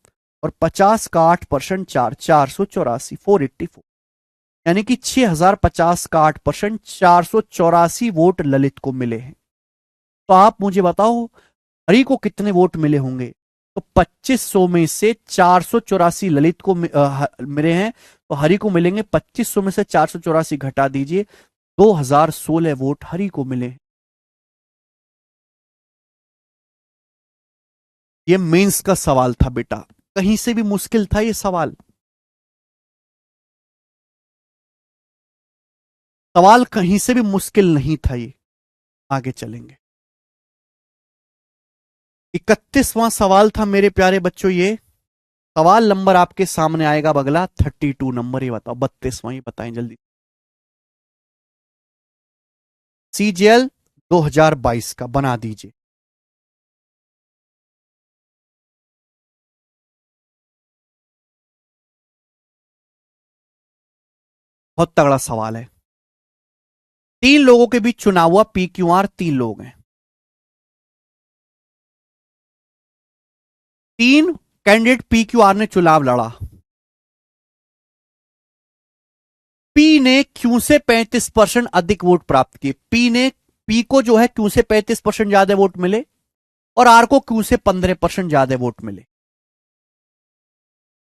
और 50 का 8% 484, 484। यानी कि 6050 का 8% 484 वोट ललित को मिले हैं। तो आप मुझे बताओ हरि को कितने वोट मिले होंगे? तो 2500 में से 484 ललित को मिले हैं, तो हरि को मिलेंगे 2500 में से 484 घटा दीजिए, 2016 वोट हरि को मिले। ये मेंस का सवाल था बेटा, कहीं से भी मुश्किल था ये सवाल। सवाल कहीं से भी मुश्किल नहीं था ये। आगे चलेंगे। 31वां सवाल था मेरे प्यारे बच्चों ये। सवाल नंबर आपके सामने आएगा अगला 32 नंबर। ये बताओ 32वां, ये बताएं जल्दी। सीजीएल 2022 का बना दीजिए। बहुत तगड़ा सवाल है। 3 लोगों के बीच चुनाव हुआ, पी क्यू आर 3 लोग हैं। 3 कैंडिडेट पी क्यू आर ने चुनाव लड़ा। पी ने क्यू से 35% अधिक वोट प्राप्त किए। पी को जो है क्यू से 35% ज्यादा वोट मिले और आर को क्यू से 15% ज्यादा वोट मिले।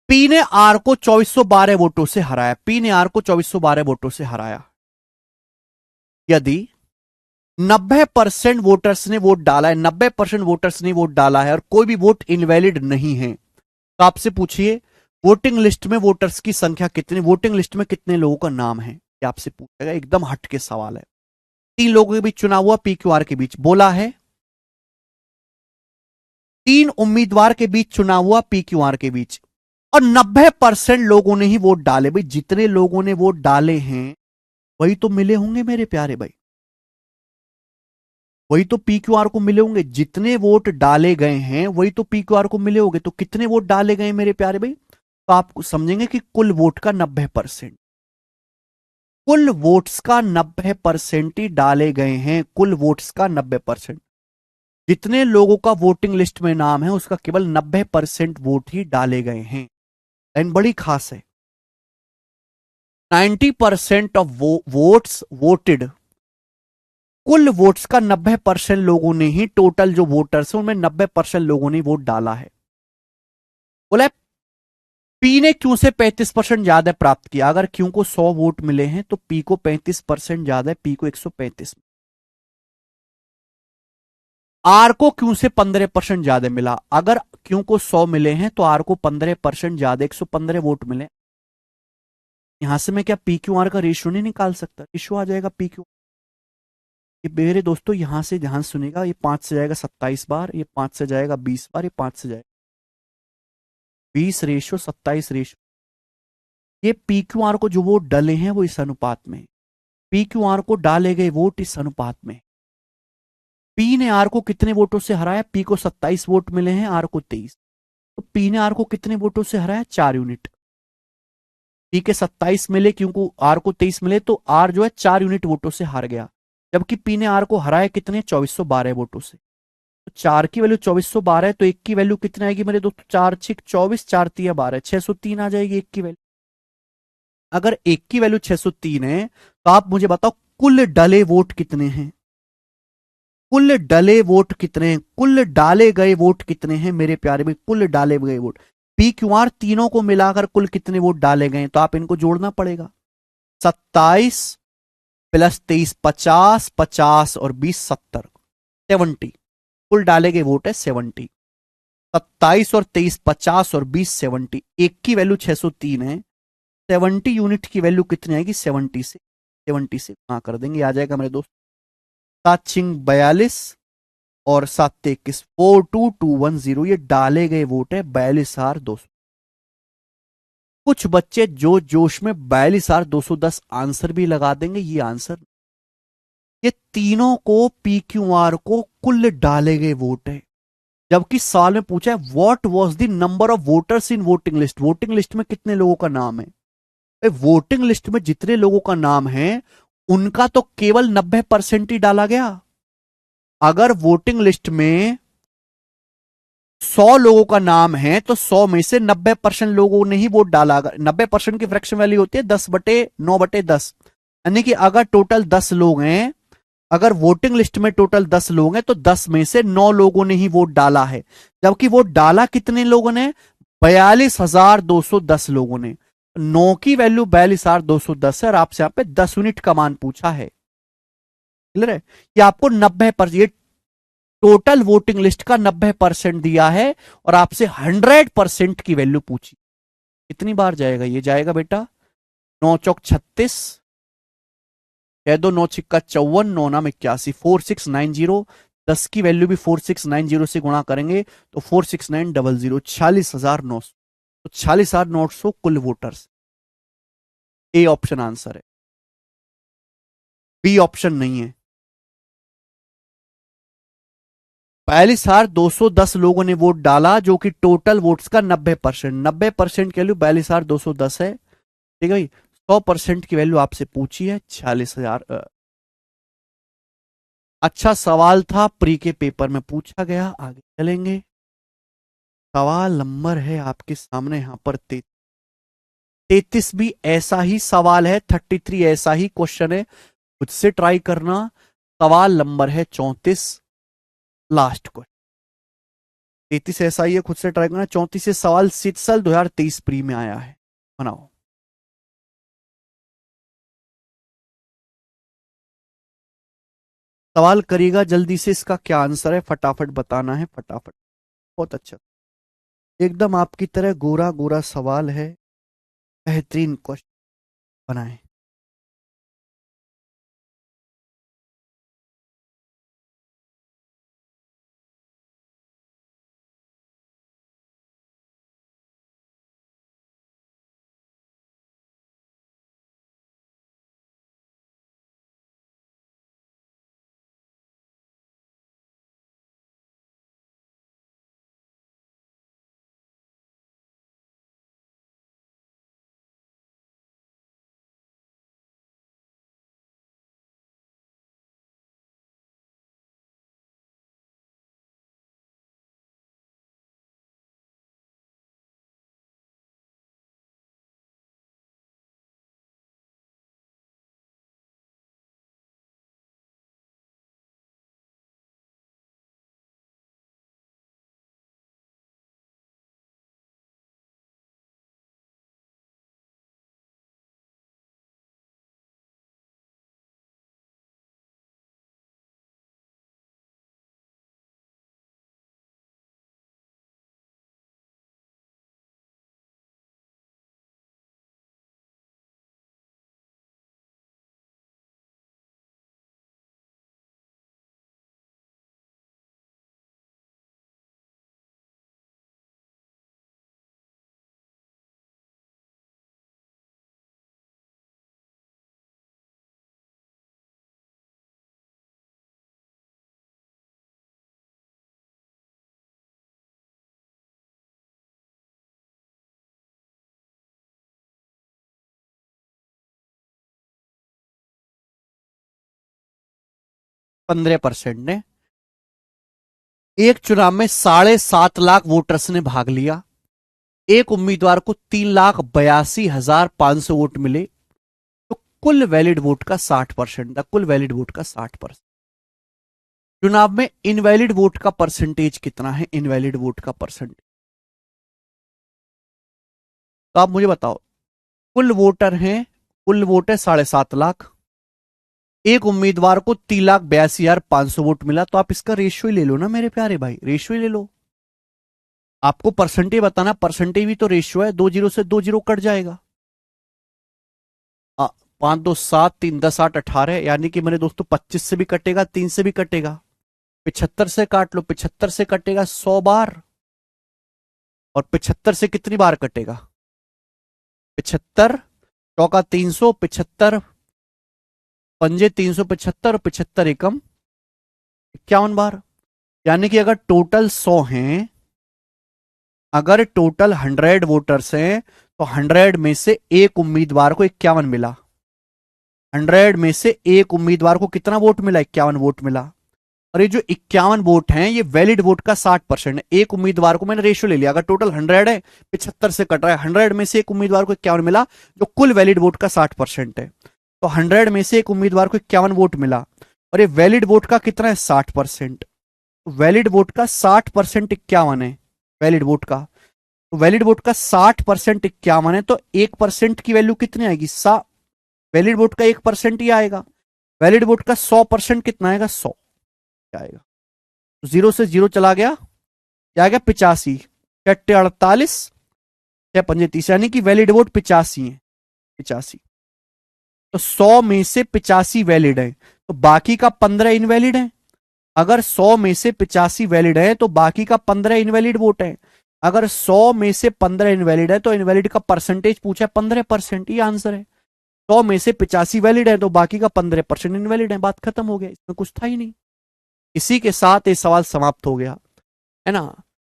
पी ने आर को 2412 वोटों से हराया। पी ने आर को 2412 वोटों से हराया। यदि 90% वोटर्स ने वोट डाला है, 90% वोटर्स ने वोट डाला है और कोई भी वोट इनवैलिड नहीं है, तो आपसे पूछिए वोटिंग लिस्ट में वोटर्स की संख्या कितनी, वोटिंग लिस्ट में कितने लोगों का नाम है, ये आपसे पूछेगा। एकदम हटके सवाल है। 3 लोगों के बीच चुनाव हुआ, पी क्यू आर के बीच। बोला है 3 उम्मीदवार के बीच चुनाव हुआ, पी क्यू आर के बीच, और 90% लोगों ने ही वोट डाले। भाई जितने लोगों ने वोट डाले हैं वही तो मिले होंगे मेरे प्यारे भाई, वही तो पी क्यू आर को मिले होंगे। जितने वोट डाले गए हैं वही तो पी क्यू आर को मिले होंगे। तो कितने वोट डाले गए मेरे प्यारे भाई? तो आप समझेंगे कि कुल वोट का 90%, कुल वोट्स का 90% ही डाले गए हैं। कुल वोट्स का 90%, जितने लोगों का वोटिंग लिस्ट में नाम है उसका केवल 90% वोट ही डाले गए हैं। लाइन बड़ी खास है। 90% ऑफ वोट्स वोटेड, कुल वोट्स का 90% लोगों ने ही, टोटल जो वोटर्स हैं उनमें 90% लोगों ने वोट डाला है। बोला पी ने क्यू से 35% ज्यादा प्राप्त किया। अगर क्यू को 100 वोट मिले हैं तो पी को 35% ज्यादा है, पी को 135। आर को क्यू से 15% ज्यादा मिला। अगर क्यू को 100 मिले हैं तो आर को 15% ज्यादा, 115 वोट मिले। यहां से मैं क्या पी क्यू आर का रेशियो नहीं निकाल सकता? रेशियो आ जाएगा पी क्यू। ये मेरे दोस्तों यहां से ध्यान सुनेगा, ये 5 से जाएगा 27 बार, ये 5 से जाएगा 20 बार, ये 5 से जाएगा 20:27 ये पी क्यू आर को जो वोट डाले हैं वो इस अनुपात में, पी क्यू आर को डाले गए वोट इस अनुपात में। पी ने आर को कितने वोटों से हराया? पी को 27 वोट मिले हैं, आर को 23। तो पी ने आर को कितने वोटों से हराया? 4 यूनिट। पी के 27 मिले क्योंकि आर को 23 मिले, तो आर जो है 4 यूनिट वोटों से हार गया। जबकि पी ने आर को हराया कितने? 2412 वोटों से। तो 4 की वैल्यू 2412 है, तो 1 की वैल्यू कितनी आएगी मेरे दोस्तों? 4×6 = 24, 4×3 = 12, 603 आ जाएगी 1 की वैल्यू। अगर 1 की वैल्यू 603 है तो आप मुझे बताओ कुल डले वोट कितने हैं? कुल डले वोट कितने हैं? कुल डाले गए वोट कितने हैं मेरे प्यारे भाई? कुल डाले गए वोट पी क्यू आर तीनों को मिलाकर कुल कितने वोट डाले गए? तो आप इनको जोड़ना पड़ेगा। 27 + 23 50, 50 और 20 70, 70। कुल डाले गए वोट है 70। 27 और 23 50 और 20 70। एक की वैल्यू 603 है, 70 यूनिट की वैल्यू कितनी आएगी? 70 से हाँ कर देंगे, आ जाएगा मेरे दोस्त 7×42 और 7×21 42210। ये डाले गए वोट है 42,200। कुछ बच्चे जो जोश में 42,210 आंसर भी लगा देंगे, ये आंसर। ये तीनों को पी क्यू आर को कुल डाले गए वोट है। जबकि सवाल में पूछा है what was the number of voters in voting list. Voting list में कितने लोगों का नाम है? वोटिंग लिस्ट में जितने लोगों का नाम है उनका तो केवल 90% ही डाला गया। अगर वोटिंग लिस्ट में 100 लोगों का नाम है तो 100 में से 90% लोगों ने ही वोट डाला। अगर 90% की फ्रैक्शन वैल्यू होती है 10/9/10, यानी कि अगर टोटल 10 लोग हैं, अगर वोटिंग लिस्ट में टोटल 10 लोग हैं तो 10 में से 9 लोगों ने ही वोट डाला है। जबकि वोट डाला कितने लोगों ने? 42,210 लोगों ने। 9 की वैल्यू 42,210 है और आपसे यहां पे 10 यूनिट का मान पूछा है। क्लियर है? ये आपको 90%, टोटल वोटिंग लिस्ट का 90% दिया है और आपसे 100% की वैल्यू पूछी। कितनी बार जाएगा? ये जाएगा बेटा 9×4 = 36, कह दो 9×6 = 54, 9×9 = 81, 4690। 10 की वैल्यू भी 4690 से गुणा करेंगे तो 46900, 46,900। तो 46,900 कुल वोटर्स। ए ऑप्शन आंसर है, बी ऑप्शन नहीं है। 42,210 लोगों ने वोट डाला जो कि टोटल वोट्स का 90%। 90% की वैल्यू 42,210 है। ठीक है भाई। 100% की वैल्यू आपसे पूछी है 46,000। अच्छा सवाल था, प्री के पेपर में पूछा गया। आगे चलेंगे। सवाल नंबर है आपके सामने यहां पर 33 भी ऐसा ही सवाल है, 33 ऐसा ही क्वेश्चन है। खुद से ट्राई करना। सवाल नंबर है 34, लास्ट क्वेश्चन। 33 ऐसा ही है, खुद से ट्राई करना। 34 से सवाल साल 2023 प्री में आया है। बनाओ। सवाल करिएगा जल्दी से, इसका क्या आंसर है फटाफट बताना है, फटाफट। बहुत अच्छा, एकदम आपकी तरह गोरा गोरा सवाल है। बेहतरीन क्वेश्चन बनाए। 15% ने। एक चुनाव में 7.5 लाख वोटर्स ने भाग लिया, एक उम्मीदवार को 3,82,500 वोट मिले, तो कुल वैलिड वोट का 60% था। कुल वैलिड वोट का 60%। चुनाव में इनवैलिड वोट का परसेंटेज कितना है? इनवैलिड वोट का परसेंटेज, तो आप मुझे बताओ। कुल वोटर हैं, कुल वोट है 7.5 लाख, एक उम्मीदवार को 3,82,500 वोट मिला, तो आप इसका रेशियो ही ले लो ना मेरे प्यारे भाई, रेशियो ही ले लो। आपको परसेंटेज बताना, परसेंटेज भी तो रेशियो है, 2 जीरो से 2 जीरो कट जाएगा। 5 2 7 3 10 8 18, यानी कि मेरे दोस्तों 25 से भी कटेगा, 3 से भी कटेगा, 75 से काट लो, 75 से कटेगा 100 बार, और 75 से कितनी बार कटेगा? 75 चौका 300, 75 पंजे 375, और 75 एकम 51 बार। यानी कि अगर टोटल 100 हैं, अगर टोटल 100 वोटर्स हैं, तो 100 में से एक उम्मीदवार को 51 मिला। 100 में से एक उम्मीदवार को कितना वोट मिला? 51 वोट मिला। और ये जो 51 वोट हैं, ये वैलिड वोट का 60% है। एक उम्मीदवार को मैंने रेशियो ले लिया, अगर टोटल 100 है, 75 से कट रहा है, 100 में से एक उम्मीदवार को 51 मिला, जो कुल वैलिड वोट का 60% है। तो 100 में से एक उम्मीदवार को 51 वोट मिला, और ये वैलिड वोट का कितना है? 60%। वैलिड वोट का 60% 51 है, वैलिड वोट का। तो वैलिड वोट का 60% 51 है, तो 1% की वैल्यू कितनी आएगी? वैलिड वोट का 1% ही आएगा। वैलिड वोट का 100% कितना आएगा? 100 आएगा। तो 0 से 0 चला गया, क्या आ गया? 85, 48, 6 यानी कि वैलिड वोट 85 है, 85। तो 100 में से 85 वैलिड है, तो बाकी का 15 इनवैलिड है। अगर 100 में से 85 वैलिड है, तो बाकी का 15 इनवैलिड वोट है। अगर 100 में से 15 इनवैलिड है, तो इनवैलिड का परसेंटेज पूछा है, 15%, ये आंसर है। 100 में से 85 वैलिड है, तो बाकी का 15% इनवैलिड है। बात खत्म हो गया, इसमें कुछ था ही नहीं। इसी के साथ ये सवाल समाप्त हो गया, है ना।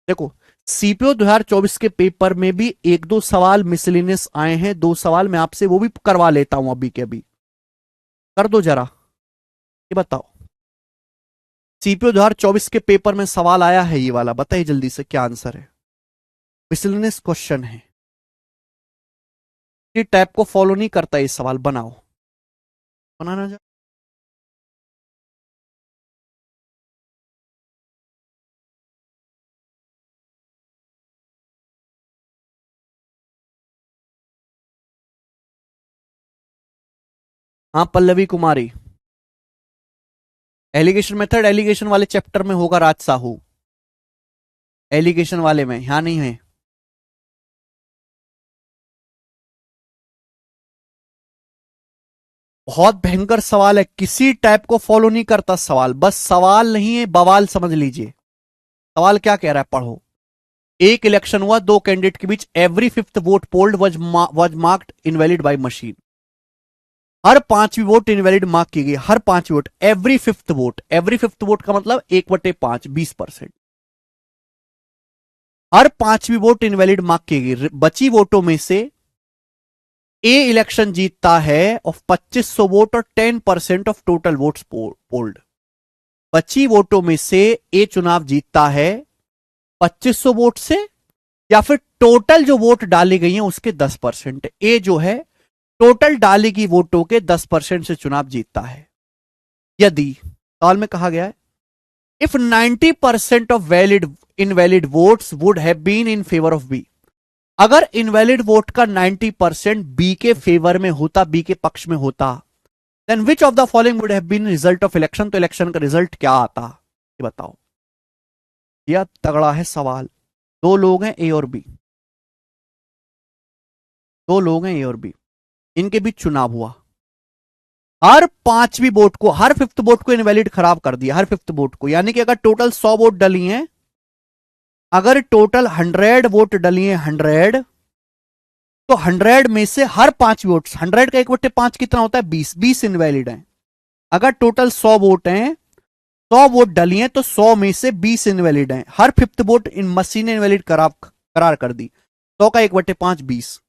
देखो, सीपीओ 2024 के पेपर में भी एक दो सवाल मिसलिनियस आए हैं, 2 सवाल मैं आपसे वो भी करवा लेता हूं अभी के अभी। कर दो जरा, ये बताओ, सीपीओ 2024 के पेपर में सवाल आया है ये वाला, बताइए जल्दी से क्या आंसर है। मिसलिनियस क्वेश्चन है, ये टाइप को फॉलो नहीं करता ये सवाल, बनाओ, बनाना जा। हाँ पल्लवी कुमारी, एलिगेशन मेथड एलिगेशन वाले चैप्टर में होगा, राज साहू एलिगेशन वाले में, यहां नहीं है। बहुत भयंकर सवाल है, किसी टाइप को फॉलो नहीं करता सवाल, बस सवाल नहीं है, बवाल समझ लीजिए। सवाल क्या कह रहा है, पढ़ो। एक इलेक्शन हुआ, 2 कैंडिडेट के बीच, every fifth vote polled was marked invalid by machine. हर 5वीं वोट इनवैलिड मार्क की गई, हर 5वीं vote, every fifth vote. Every fifth vote का मतलब 1/5, 20%। हर 5वीं वोट इनवैलिड मार्क की गई। बची वोटों में से ए इलेक्शन जीतता है ऑफ 2500 वोट और 10% ऑफ टोटल वोट्स पोल्ड। बची वोटों में से ए चुनाव जीतता है 2500 वोट से, या फिर टोटल जो वोट डाली गई हैं उसके 10%। ए जो है टोटल डाली गई वोटों के 10% से चुनाव जीतता है। यदि सवाल में कहा गया है, if 90% of valid invalid votes would have been in favour of B, अगर इनवैलिड वोट का 90% बी के फेवर में होता, बी के पक्ष में होता, then which of the following would have been result of election, तो इलेक्शन का रिजल्ट क्या आता, ये बताओ। यह तगड़ा है सवाल। 2 लोग हैं ए और बी, 2 लोग हैं ए और बी, इनके बीच चुनाव हुआ। हर 5वीं वोट को, हर 5th वोट को इनवैलिड खराब कर दिया, हर 5th वोट को। यानी कि अगर टोटल 100 वोट डली हैं, अगर टोटल 100 वोट डली हैं, 100, तो 100 में से हर 5 वोट, 100 का 1/5 कितना होता है? 20, 20 इनवैलिड हैं। अगर टोटल 100 वोट हैं, 100 वोट डली हैं, तो 100 में से 20 इनवैलिड हैं। हर 5th वोट इन मशीन ने इनवैलिड करार कर दी। 100 का 1/5, 20।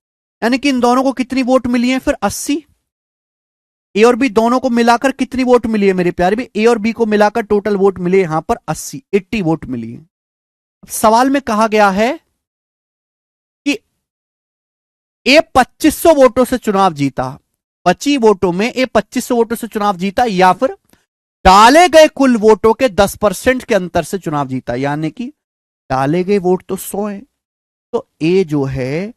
यानी कि इन दोनों को कितनी वोट मिली है फिर? 80। ए और बी दोनों को मिलाकर कितनी वोट मिली है मेरे प्यारे भी? ए और बी को मिलाकर टोटल वोट मिले यहां पर 80 वोट मिली है। सवाल में कहा गया है कि ए 2500 वोटों से चुनाव जीता, 25 वोटों में ए 2500 वोटों से चुनाव जीता, या फिर डाले गए कुल वोटों के 10% के अंतर से चुनाव जीता। यानी कि डाले गए वोट तो 100 है, तो ए जो है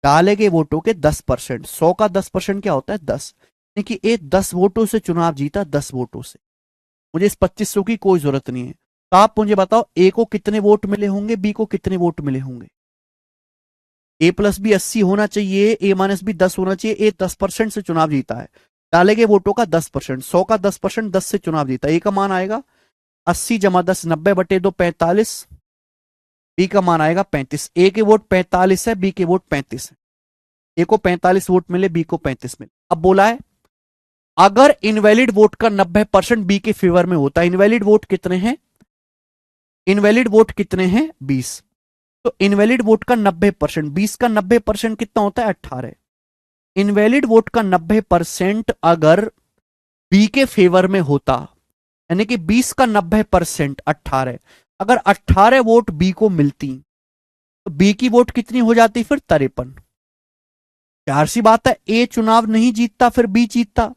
डाले गए वोटों के 10%, 100 का 10% क्या होता है? 10। यानी कि ए 10 वोटों से चुनाव जीता, 10 वोटों से। मुझे इस 2500 की कोई जरूरत नहीं है। तो आप मुझे बताओ ए को कितने वोट मिले होंगे, बी को कितने वोट मिले होंगे? ए प्लस बी 80 होना चाहिए, ए माइनस बी 10 होना चाहिए। ए 10% से चुनाव जीता है, डाले गए वोटों का 10%, 100 का 10%, 10 से चुनाव जीता। ए का मान आएगा 80 जमा 10, 90 बटे 2 45। बी का मान आएगा 35। ए के वोट 45 है, बी के वोट 35 है। ए को 45 वोट मिले, बी को 35 मिले। अब बोला है अगर इनवैलिड वोट का 90% बी के फेवर में होता है। इनवैलिड वोट कितने हैं? इनवैलिड वोट कितने हैं? 20। तो इनवैलिड वोट का 90%, 20 का 90% कितना होता है? 18। इनवैलिड वोट का 90% अगर बी के फेवर में होता, यानी कि 20 का 90% 18, अगर 18 वोट बी को मिलती तो बी की वोट कितनी हो जाती? फिर 53। प्यार सी बात है, ए चुनाव नहीं जीतता फिर बी जीतता।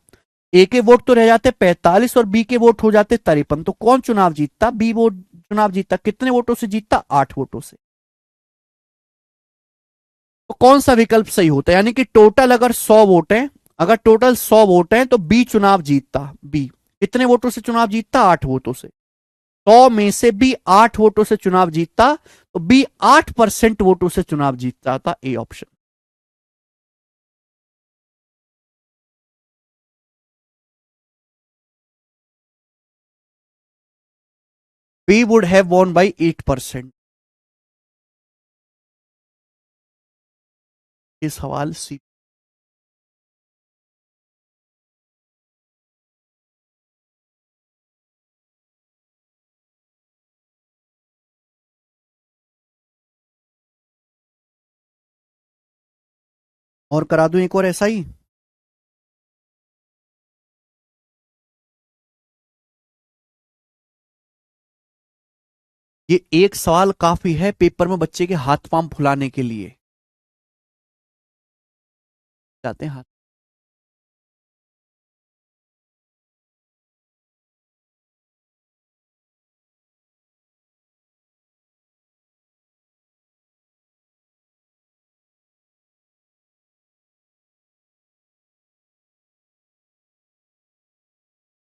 ए के वोट तो रह जाते 45 और बी के वोट हो जाते 53। तो कौन चुनाव जीतता? बी वोट चुनाव जीतता। कितने वोटों से जीतता? 8 वोटों से। तो कौन सा विकल्प सही होता है? यानी कि टोटल अगर 100 वोट हैं, अगर टोटल 100 वोट हैं तो बी चुनाव जीतता। बी कितने वोटों से चुनाव जीतता? 8 वोटों से। 100 में से बी 8 वोटों से चुनाव जीतता, तो बी 8% वोटों से चुनाव जीतता था। A option. B would have won by 8%। ये सवाल सी। और करा दूं एक और ऐसा ही। ये एक सवाल काफी है पेपर में बच्चे के हाथ पांव फुलाने के लिए। जाते हैं हाथ।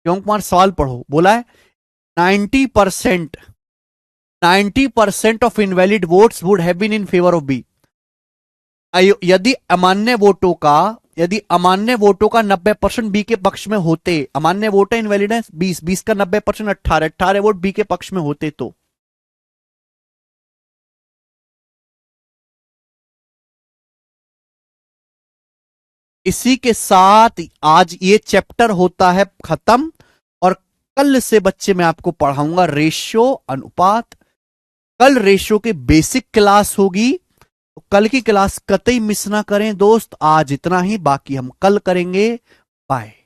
क्यों कुमार सवाल पढ़ो। बोला है 90% 90% of invalid votes would have been in favour of B. यदि अमान्य वोटों का 90% बी के पक्ष में होते, अमान्य वोट है, इनवैलिड है 20, 20 का 90% 18, 18 वोट बी के पक्ष में होते तो। इसी के साथ आज ये चैप्टर होता है खत्म, और कल से बच्चे मैं आपको पढ़ाऊंगा रेशियो, अनुपात। कल रेशियो की बेसिक क्लास होगी, तो कल की क्लास कतई मिस ना करें दोस्त। आज इतना ही, बाकी हम कल करेंगे। बाय।